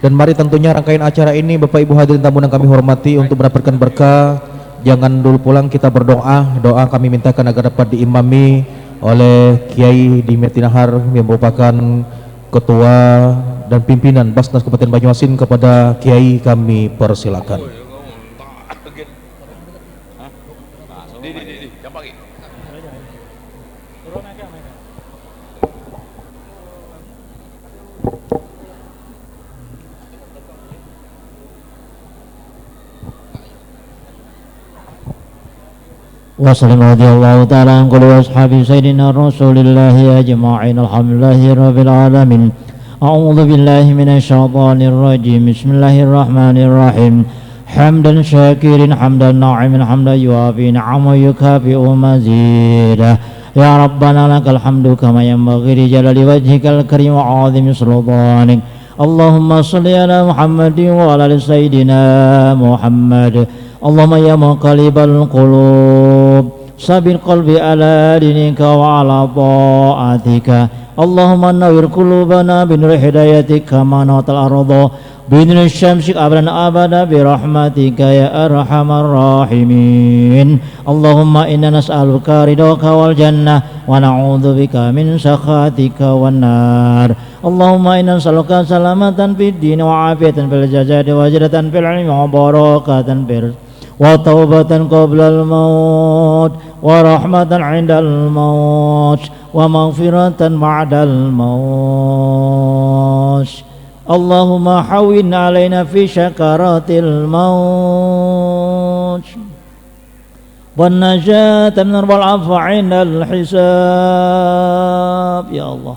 Dan mari tentunya rangkaian acara ini Bapak Ibu hadirin tamu yang kami hormati, untuk mendapatkan berkah, jangan dulu pulang, kita berdoa. Doa kami mintakan agar dapat diimami oleh Kiai Dimet Nahar yang merupakan ketua dan pimpinan Basnas Kabupaten Banyuasin. Kepada Kiai kami persilakan. وصلى رضي الله تعالى عن كل أصحاب سيدنا رسول الله أجمعين الحمد لله رب العالمين أعوذ بالله من الشيطان الرجيم بسم الله الرحمن الرحيم حمدا شاكرا حمدا ناعما حمدا يوافي نعما يكافئ مزيدا يا ربنا لك الحمد كما ينبغي لجلال وجهك الكريم وعظيم سلطانك اللهم صل على محمد وعلى آل سيدنا محمد اللهم يا مقلب القلوب ثبت قلبي على دينك وعلى طاعتك اللهم نور قلوبنا بنور هدايتك كما نورت الأرض بنور الشمس أبدا أبدا برحمتك يا أرحم الراحمين اللهم إنا نسألك رضاك والجنة ونعوذ بك من سخطك والنار اللهم إنا نسألك سلامة في الدين وعافية في الجسد وزيادة في العلم وبركة في الرزق وتوبة قبل الموت ورحمة عند الموت ومغفرة بعد الموت اللهم حوّن علينا في شكرات الموت والنجاة من والعفو عند الحساب يا الله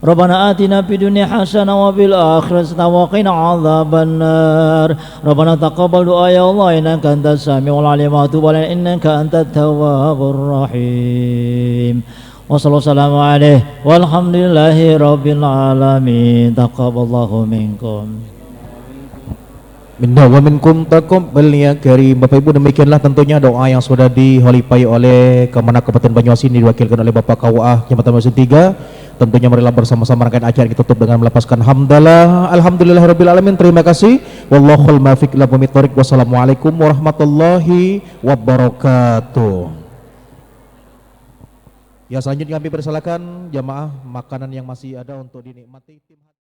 ربنا آتنا في الدنيا حسنة وفي الآخرة حسنة وقنا عذاب النار ربنا تقبل دعاء يا الله إنك أنت السميع العليم وتب علينا إنك أنت التواب الرحيم وصلى الله وسلم عليه والحمد لله رب العالمين تقبل الله منكم. Minna wa minkum taqabbal ya karim. Bapak Ibu, demikianlah tentunya doa yang sudah diholipai oleh Kemenak Kabupaten Banyuasin diwakilkan oleh Bapak KUA Jembatan Banyuasin 3. Tentunya marilah bersama-sama rangkaian acara kita tutup dengan melepaskan hamdalah. Alhamdulillahirabbil alamin. Terima kasih. Wallahul muwaffiq ila aqwamit thoriq. Wassalamualaikum warahmatullahi wabarakatuh. Ya, selanjutnya kami persilakan jamaah makanan yang masih ada untuk dinikmati tim